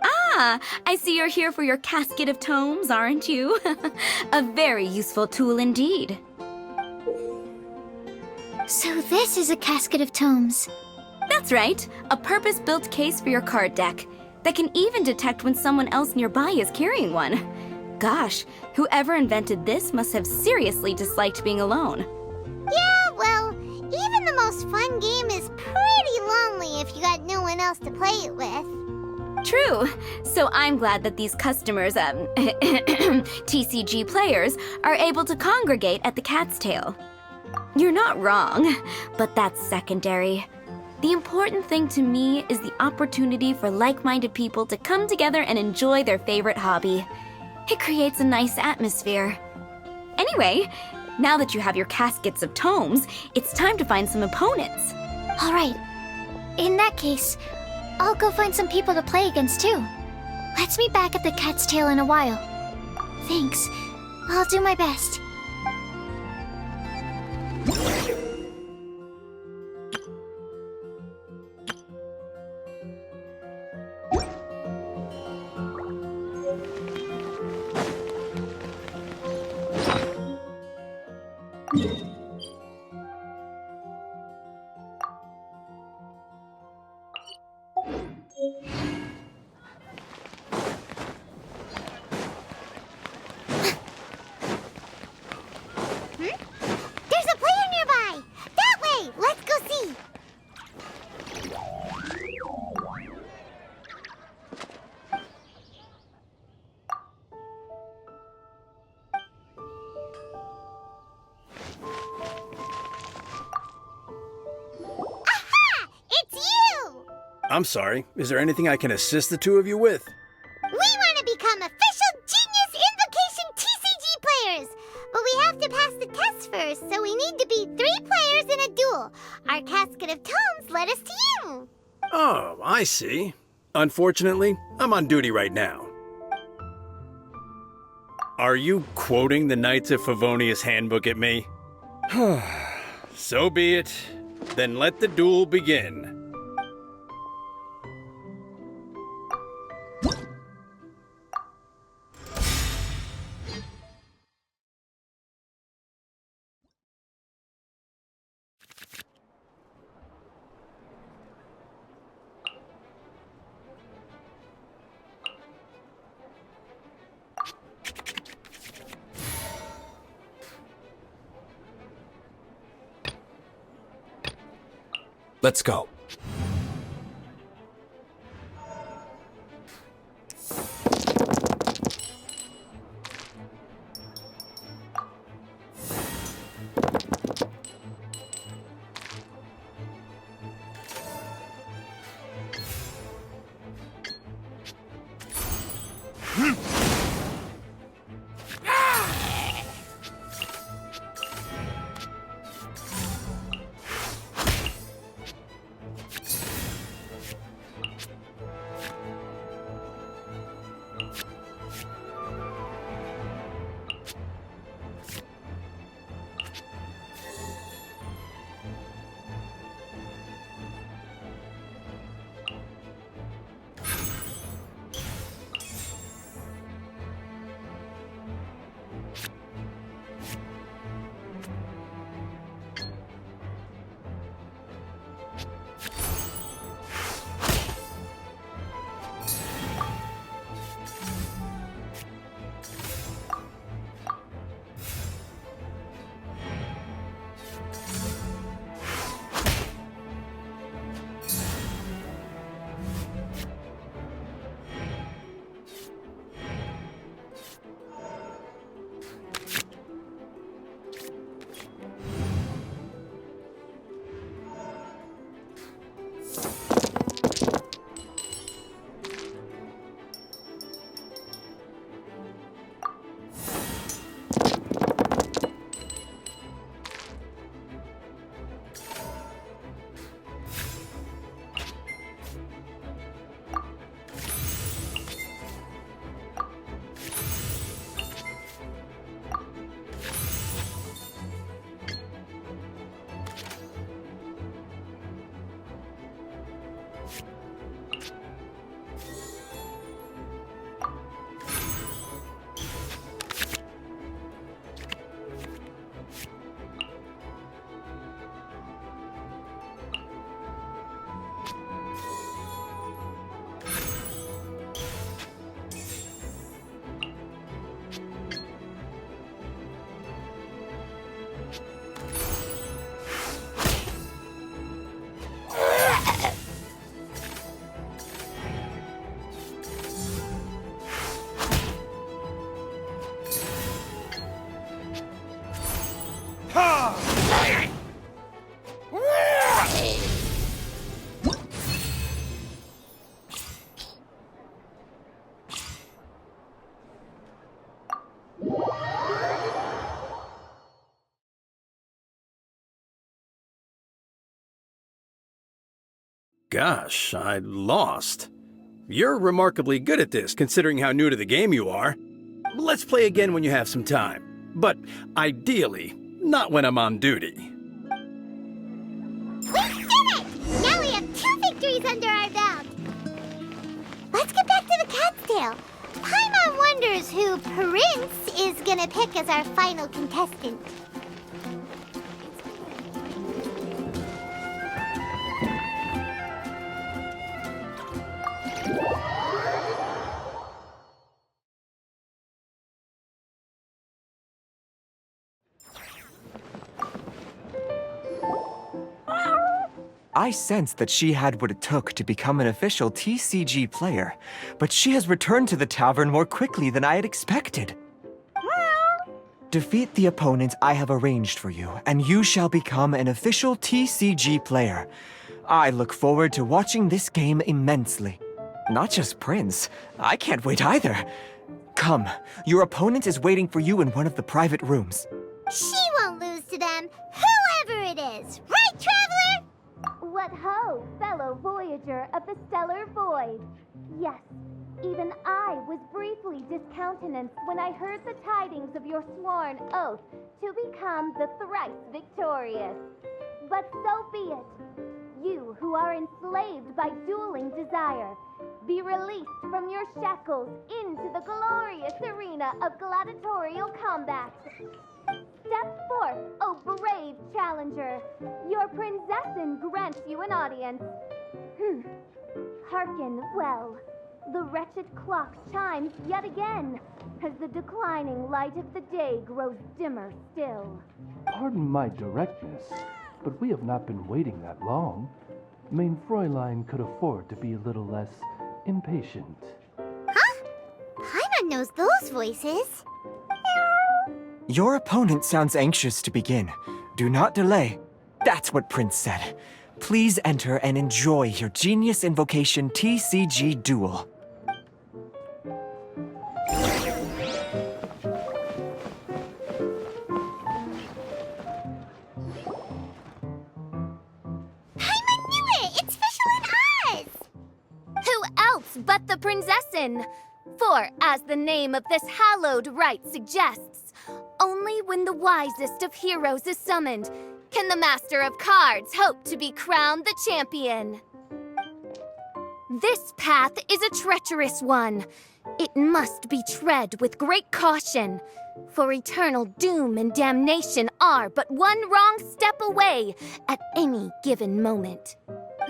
Ah, I see you're here for your casket of tomes, aren't you? A very useful tool indeed. So this is a casket of tomes. That's right, a purpose-built case for your card deck that can even detect when someone else nearby is carrying one. Gosh, whoever invented this must have seriously disliked being alone. Yeah, well, even the most fun game is pretty lonely if you got no one else to play it with. True. So I'm glad that these customers, TCG players, are able to congregate at the Cat's Tail. You're not wrong, but that's secondary. The important thing to me is the opportunity for like-minded people to come together and enjoy their favorite hobby. It creates a nice atmosphere. Anyway, now that you have your caskets of tomes, it's time to find some opponents. All right. In that case, I'll go find some people to play against too. Let's meet back at the Cat's Tail in a while. Thanks. I'll do my best. I'm sorry, is there anything I can assist the two of you with? We want to become official Genius Invocation TCG players! But we have to pass the test first, so we need to be 3 players in a duel. Our casket of tomes led us to you. Oh, I see. Unfortunately, I'm on duty right now. Are you quoting the Knights of Favonius handbook at me? So be it. Then let the duel begin. Let's go. Gosh, I lost. You're remarkably good at this, considering how new to the game you are. Let's play again when you have some time. But ideally, not when I'm on duty. We did it! Now we have 2 victories under our belt. Let's get back to the cat's tail. Paimon wonders who Prince is gonna pick as our final contestant. I sensed that she had what it took to become an official TCG player, but she has returned to the tavern more quickly than I had expected. Defeat the opponent I have arranged for you, and you shall become an official TCG player. I look forward to watching this game immensely. Not just Prince. I can't wait either. Come, your opponent is waiting for you in one of the private rooms. She won't lose to them, whoever it is. Right, Traveler? What ho, fellow voyager of the stellar void. Yes, even I was briefly discountenanced when I heard the tidings of your sworn oath to become the thrice victorious. But so be it. You who are enslaved by dueling desire, be released from your shackles into the glorious arena of gladiatorial combat. Step forth, O brave challenger. Your princessin grants you an audience. Hearken well. The wretched clock chimes yet again, as the declining light of the day grows dimmer still. Pardon my directness, but we have not been waiting that long. Mein Fräulein could afford to be a little less impatient. Huh? Paimon knows those voices. Your opponent sounds anxious to begin. Do not delay. That's what Prince said. Please enter and enjoy your Genius Invocation TCG duel. But the princessin. For, as the name of this hallowed rite suggests, only when the wisest of heroes is summoned can the master of cards hope to be crowned the champion. This path is a treacherous one. It must be tread with great caution, for eternal doom and damnation are but one wrong step away at any given moment.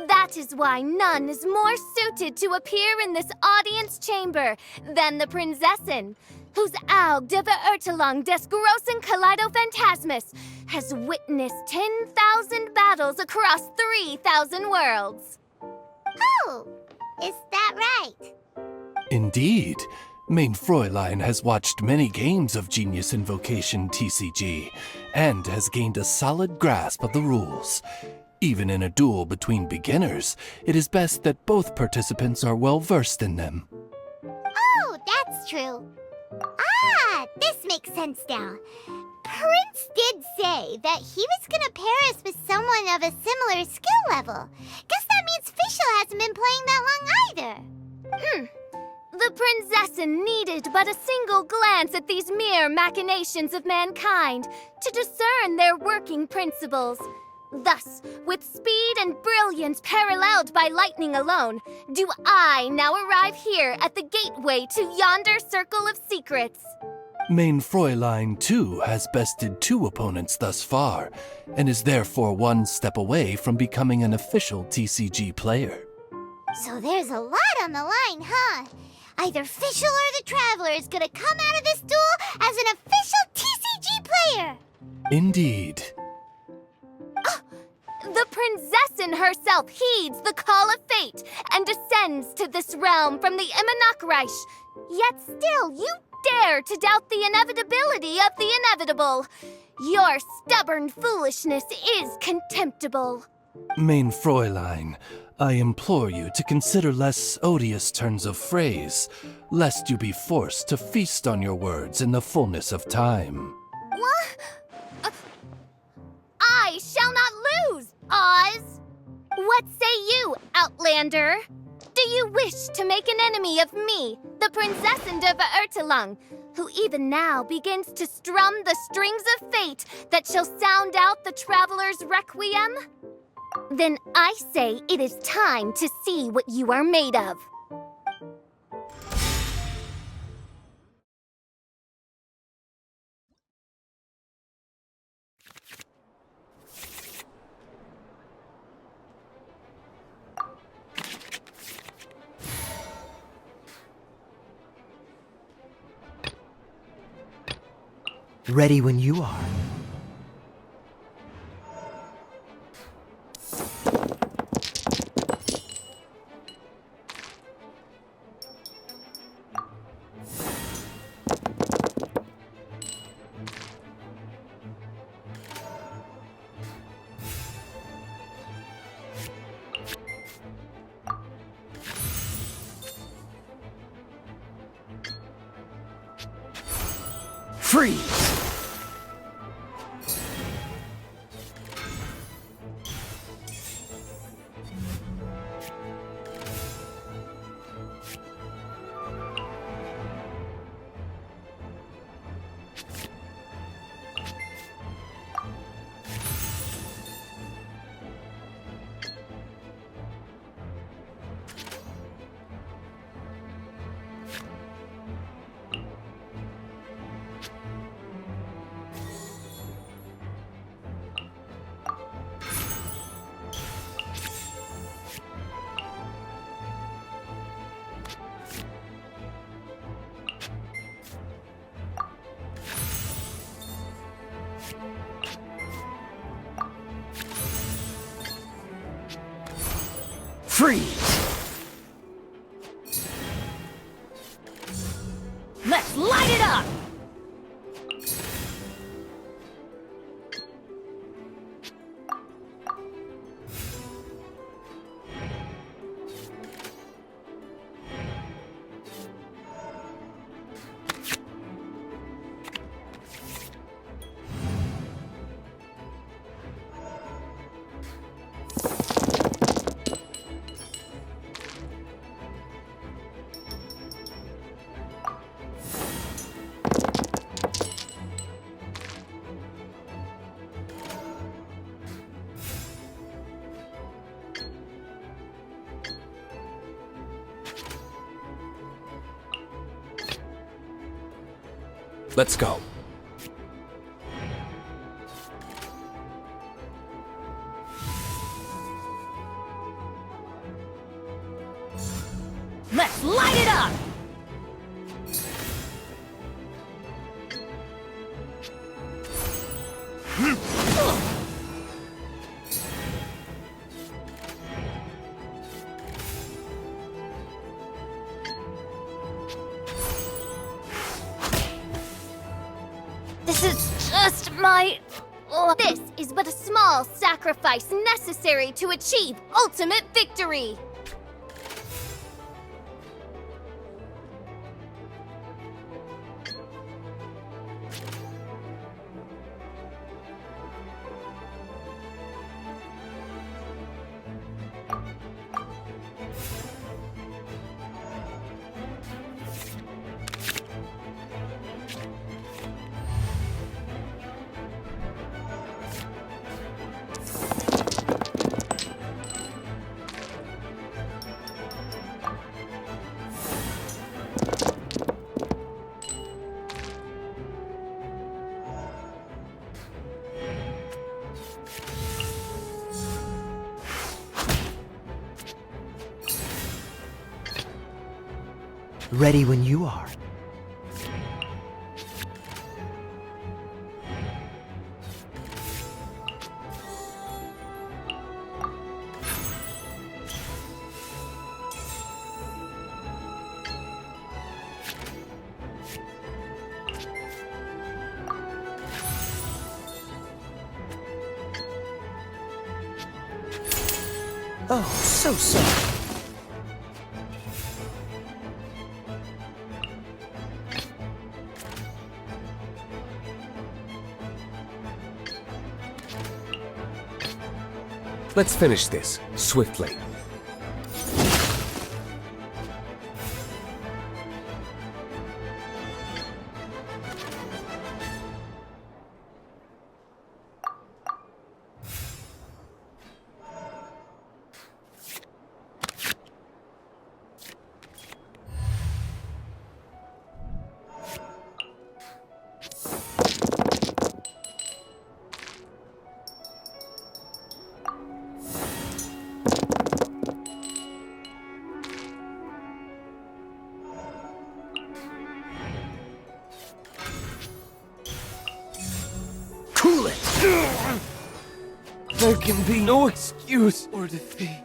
That is why none is more suited to appear in this audience chamber than the princessin, whose Aug de Verurtelung des großen Kaleido-Phantasmus has witnessed 10,000 battles across 3,000 worlds. Oh, is that right? Indeed. Mein Fräulein has watched many games of Genius Invocation TCG, and has gained a solid grasp of the rules. Even in a duel between beginners, it is best that both participants are well versed in them. Oh, that's true. Ah, this makes sense now. Prince did say that he was gonna pair us with someone of a similar skill level. Guess that means Fischl hasn't been playing that long either. The princessin needed but a single glance at these mere machinations of mankind to discern their working principles. Thus, with speed and brilliance paralleled by lightning alone, do I now arrive here at the gateway to yonder circle of secrets. Mein Fräulein, too, has bested 2 opponents thus far, and is therefore one step away from becoming an official TCG player. So there's a lot on the line, huh? Either Fischl or the Traveler is gonna come out of this duel as an official TCG player! Indeed. The princessin herself heeds the call of fate and descends to this realm from the Immanakreich. Yet still you dare to doubt the inevitability of the inevitable. Your stubborn foolishness is contemptible. Mein Fräulein, I implore you to consider less odious turns of phrase, lest you be forced to feast on your words in the fullness of time. What? I shall not lose, Oz! What say you, Outlander? Do you wish to make an enemy of me, the Princessin de Verurtelung, who even now begins to strum the strings of fate that shall sound out the traveler's requiem? Then I say it is time to see what you are made of. Ready when you are. Freeze! Freeze! Let's light it up! Let's go. Let's light it up! This is just my... This is but a small sacrifice necessary to achieve ultimate victory! Ready when you are. Oh, so sorry. Let's finish this swiftly. Cool it! There can be no excuse or defeat.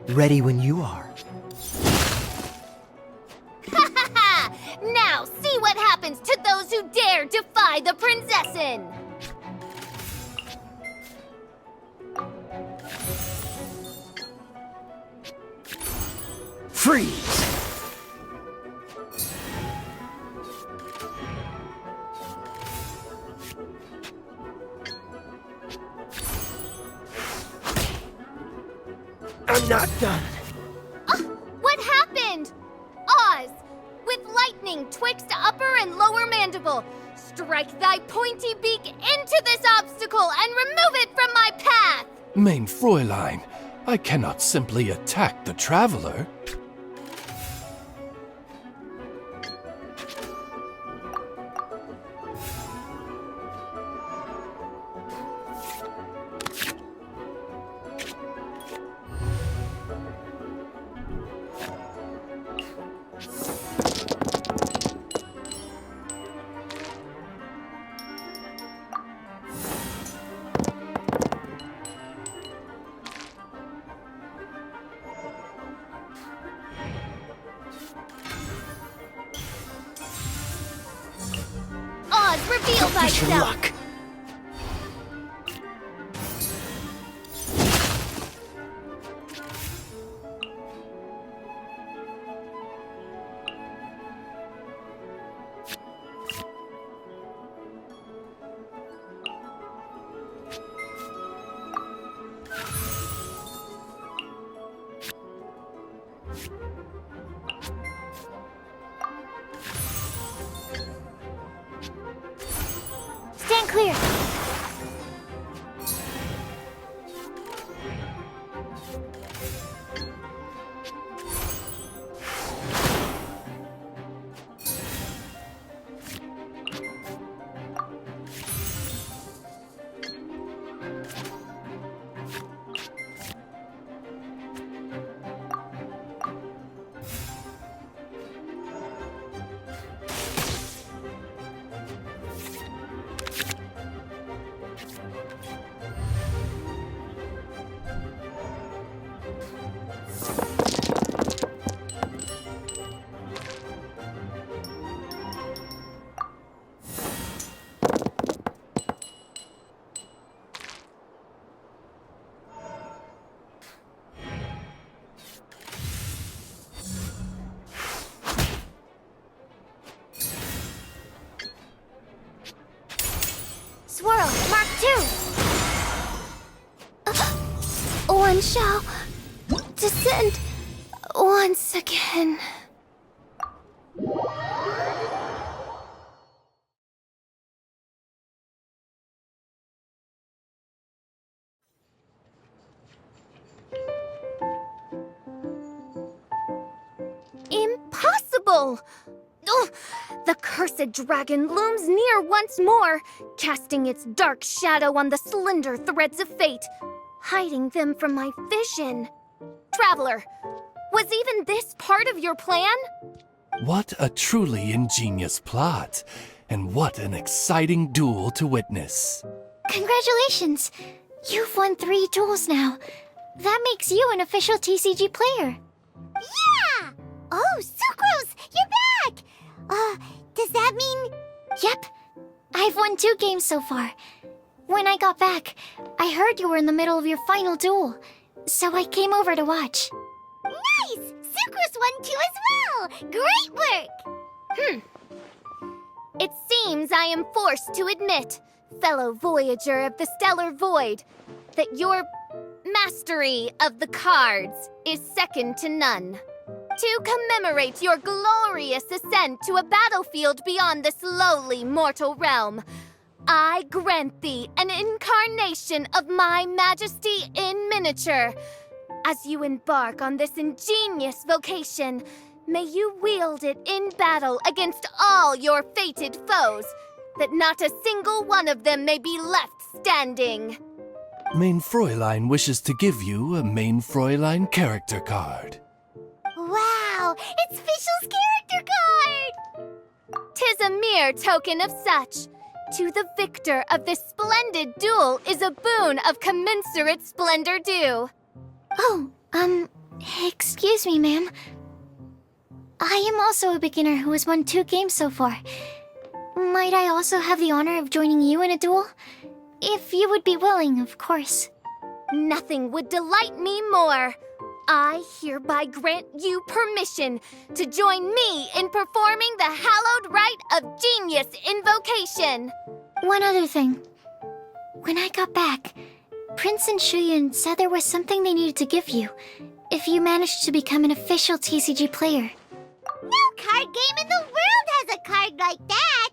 Ready when you are. Now see what happens to those who dare defy the Prinzessin! Freeze! I'm not done. What happened? Oz, with lightning twixt upper and lower mandible, strike thy pointy beak into this obstacle and remove it from my path! Mein Fräulein, I cannot simply attack the traveler. Oz, reveal Wish you thyself! luck. Stand clear. Swirl, Mark 2. One shall descend once again. Impossible! Ugh, the cursed dragon looms near once more, casting its dark shadow on the slender threads of fate, hiding them from my vision. Traveler, was even this part of your plan? What a truly ingenious plot, and what an exciting duel to witness. Congratulations! You've won 3 duels now. That makes you an official TCG player. Yeah! Oh, Sucrose, you're back! Does that mean... Yep. I've won 2 games so far. When I got back, I heard you were in the middle of your final duel, so I came over to watch. Nice! Sucrose won too as well! Great work! It seems I am forced to admit, fellow voyager of the stellar void, that your mastery of the cards is second to none. To commemorate your glorious ascent to a battlefield beyond this lowly mortal realm, I grant thee an incarnation of my majesty in miniature. As you embark on this ingenious vocation, may you wield it in battle against all your fated foes, that not a single one of them may be left standing. Mein Fräulein wishes to give you a Mein Fräulein character card. Wow! It's Fischl's character card! 'Tis a mere token of such. To the victor of this splendid duel is a boon of commensurate splendor due. Oh, excuse me, ma'am. I am also a beginner who has won 2 games so far. Might I also have the honor of joining you in a duel? If you would be willing, of course. Nothing would delight me more. I hereby grant you permission to join me in performing the hallowed rite of Genius Invocation. One other thing. When I got back, Prince and Shuyan said there was something they needed to give you if you managed to become an official TCG player. No card game in the world has a card like that!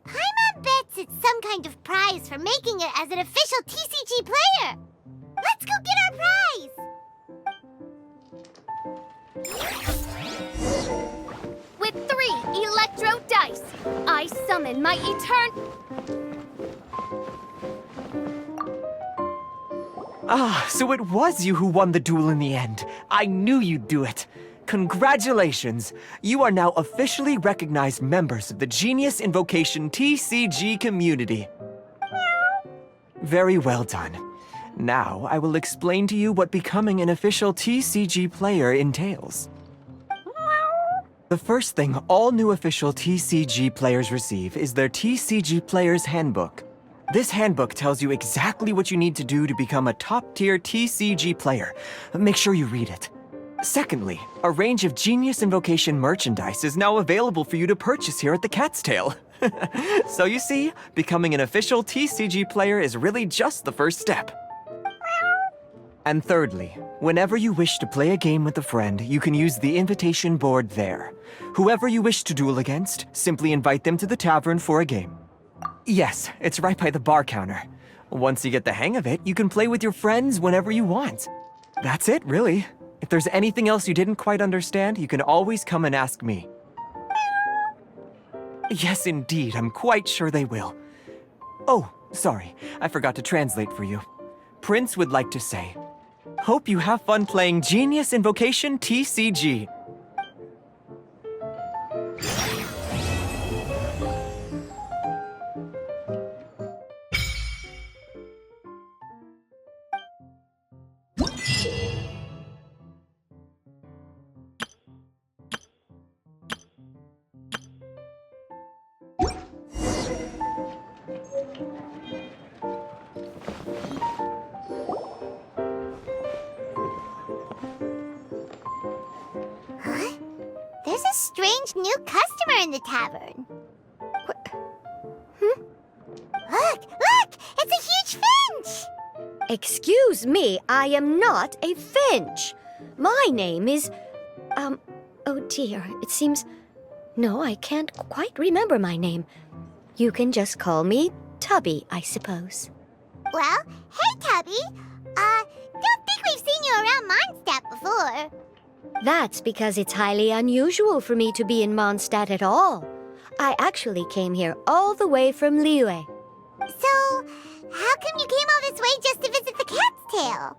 Paimon bets it's some kind of prize for making it as an official TCG player! Let's go get our prize! With 3 electro dice, I summon my Ah, so it was you who won the duel in the end. I knew you'd do it. Congratulations! You are now officially recognized members of the Genius Invocation TCG community. Very well done. Now, I will explain to you what becoming an official TCG player entails. The first thing all new official TCG players receive is their TCG Player's Handbook. This handbook tells you exactly what you need to do to become a top-tier TCG player. Make sure you read it. Secondly, a range of Genius Invocation merchandise is now available for you to purchase here at the Cat's Tail. So you see, becoming an official TCG player is really just the first step. And thirdly, whenever you wish to play a game with a friend, you can use the invitation board there. Whoever you wish to duel against, simply invite them to the tavern for a game. Yes, it's right by the bar counter. Once you get the hang of it, you can play with your friends whenever you want. That's it, really. If there's anything else you didn't quite understand, you can always come and ask me. Yes, indeed, I'm quite sure they will. Oh, sorry, I forgot to translate for you. Prince would like to say, hope you have fun playing Genius Invocation TCG. There's a strange new customer in the tavern. Look! Look! It's a huge finch! Excuse me, I am not a finch. My name is... oh dear, it seems... No, I can't quite remember my name. You can just call me Tubby, I suppose. Well, hey, Tubby. Don't think we've seen you around Mondstadt before. That's because it's highly unusual for me to be in Mondstadt at all. I actually came here all the way from Liyue. So, how come you came all this way just to visit the Cat's Tail?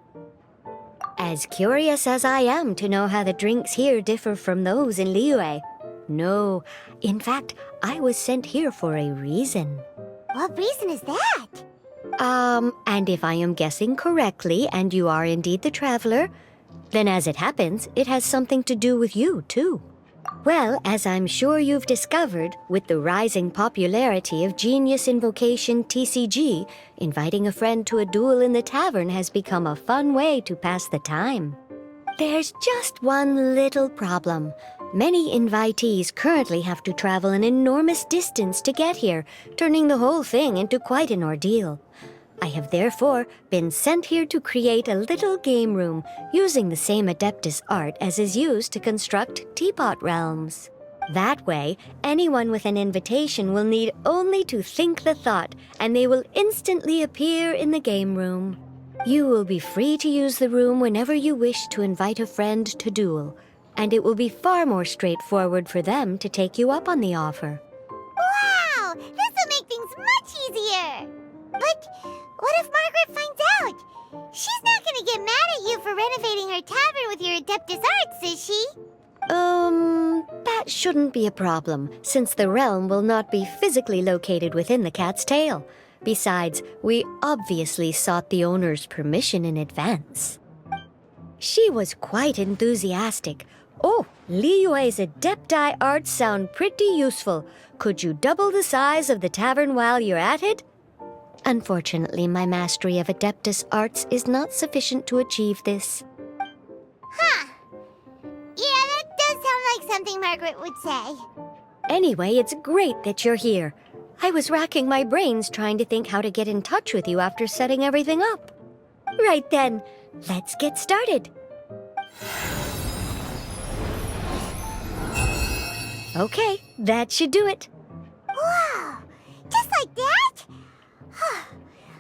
As curious as I am to know how the drinks here differ from those in Liyue. No, in fact, I was sent here for a reason. What reason is that? And if I am guessing correctly, and you are indeed the traveler, then as it happens, it has something to do with you, too. Well, as I'm sure you've discovered, with the rising popularity of Genius Invocation TCG, inviting a friend to a duel in the tavern has become a fun way to pass the time. There's just one little problem. Many invitees currently have to travel an enormous distance to get here, turning the whole thing into quite an ordeal. I have therefore been sent here to create a little game room using the same Adeptus art as is used to construct teapot realms. That way, anyone with an invitation will need only to think the thought, and they will instantly appear in the game room. You will be free to use the room whenever you wish to invite a friend to duel, and it will be far more straightforward for them to take you up on the offer. Wow! This will make things much easier! But what if Margaret finds out? She's not gonna get mad at you for renovating her tavern with your Adeptus arts, is she? That shouldn't be a problem, since the realm will not be physically located within the Cat's Tail. Besides, we obviously sought the owner's permission in advance. She was quite enthusiastic. Oh, Liyue's Adepti arts sound pretty useful. Could you double the size of the tavern while you're at it? Unfortunately, my mastery of Adeptus arts is not sufficient to achieve this. Huh. Yeah, that does sound like something Margaret would say. Anyway, it's great that you're here. I was racking my brains trying to think how to get in touch with you after setting everything up. Right then, let's get started. Okay, that should do it. Wow! Just like that?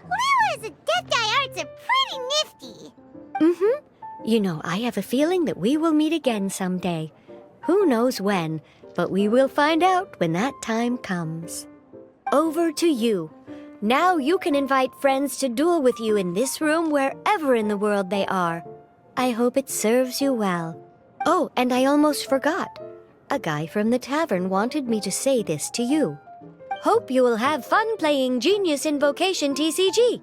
Liyue as a death dye arts are pretty nifty. Mm-hmm. You know, I have a feeling that we will meet again someday. Who knows when, but we will find out when that time comes. Over to you. Now you can invite friends to duel with you in this room wherever in the world they are. I hope it serves you well. Oh, and I almost forgot. A guy from the tavern wanted me to say this to you. Hope you will have fun playing Genius Invocation TCG.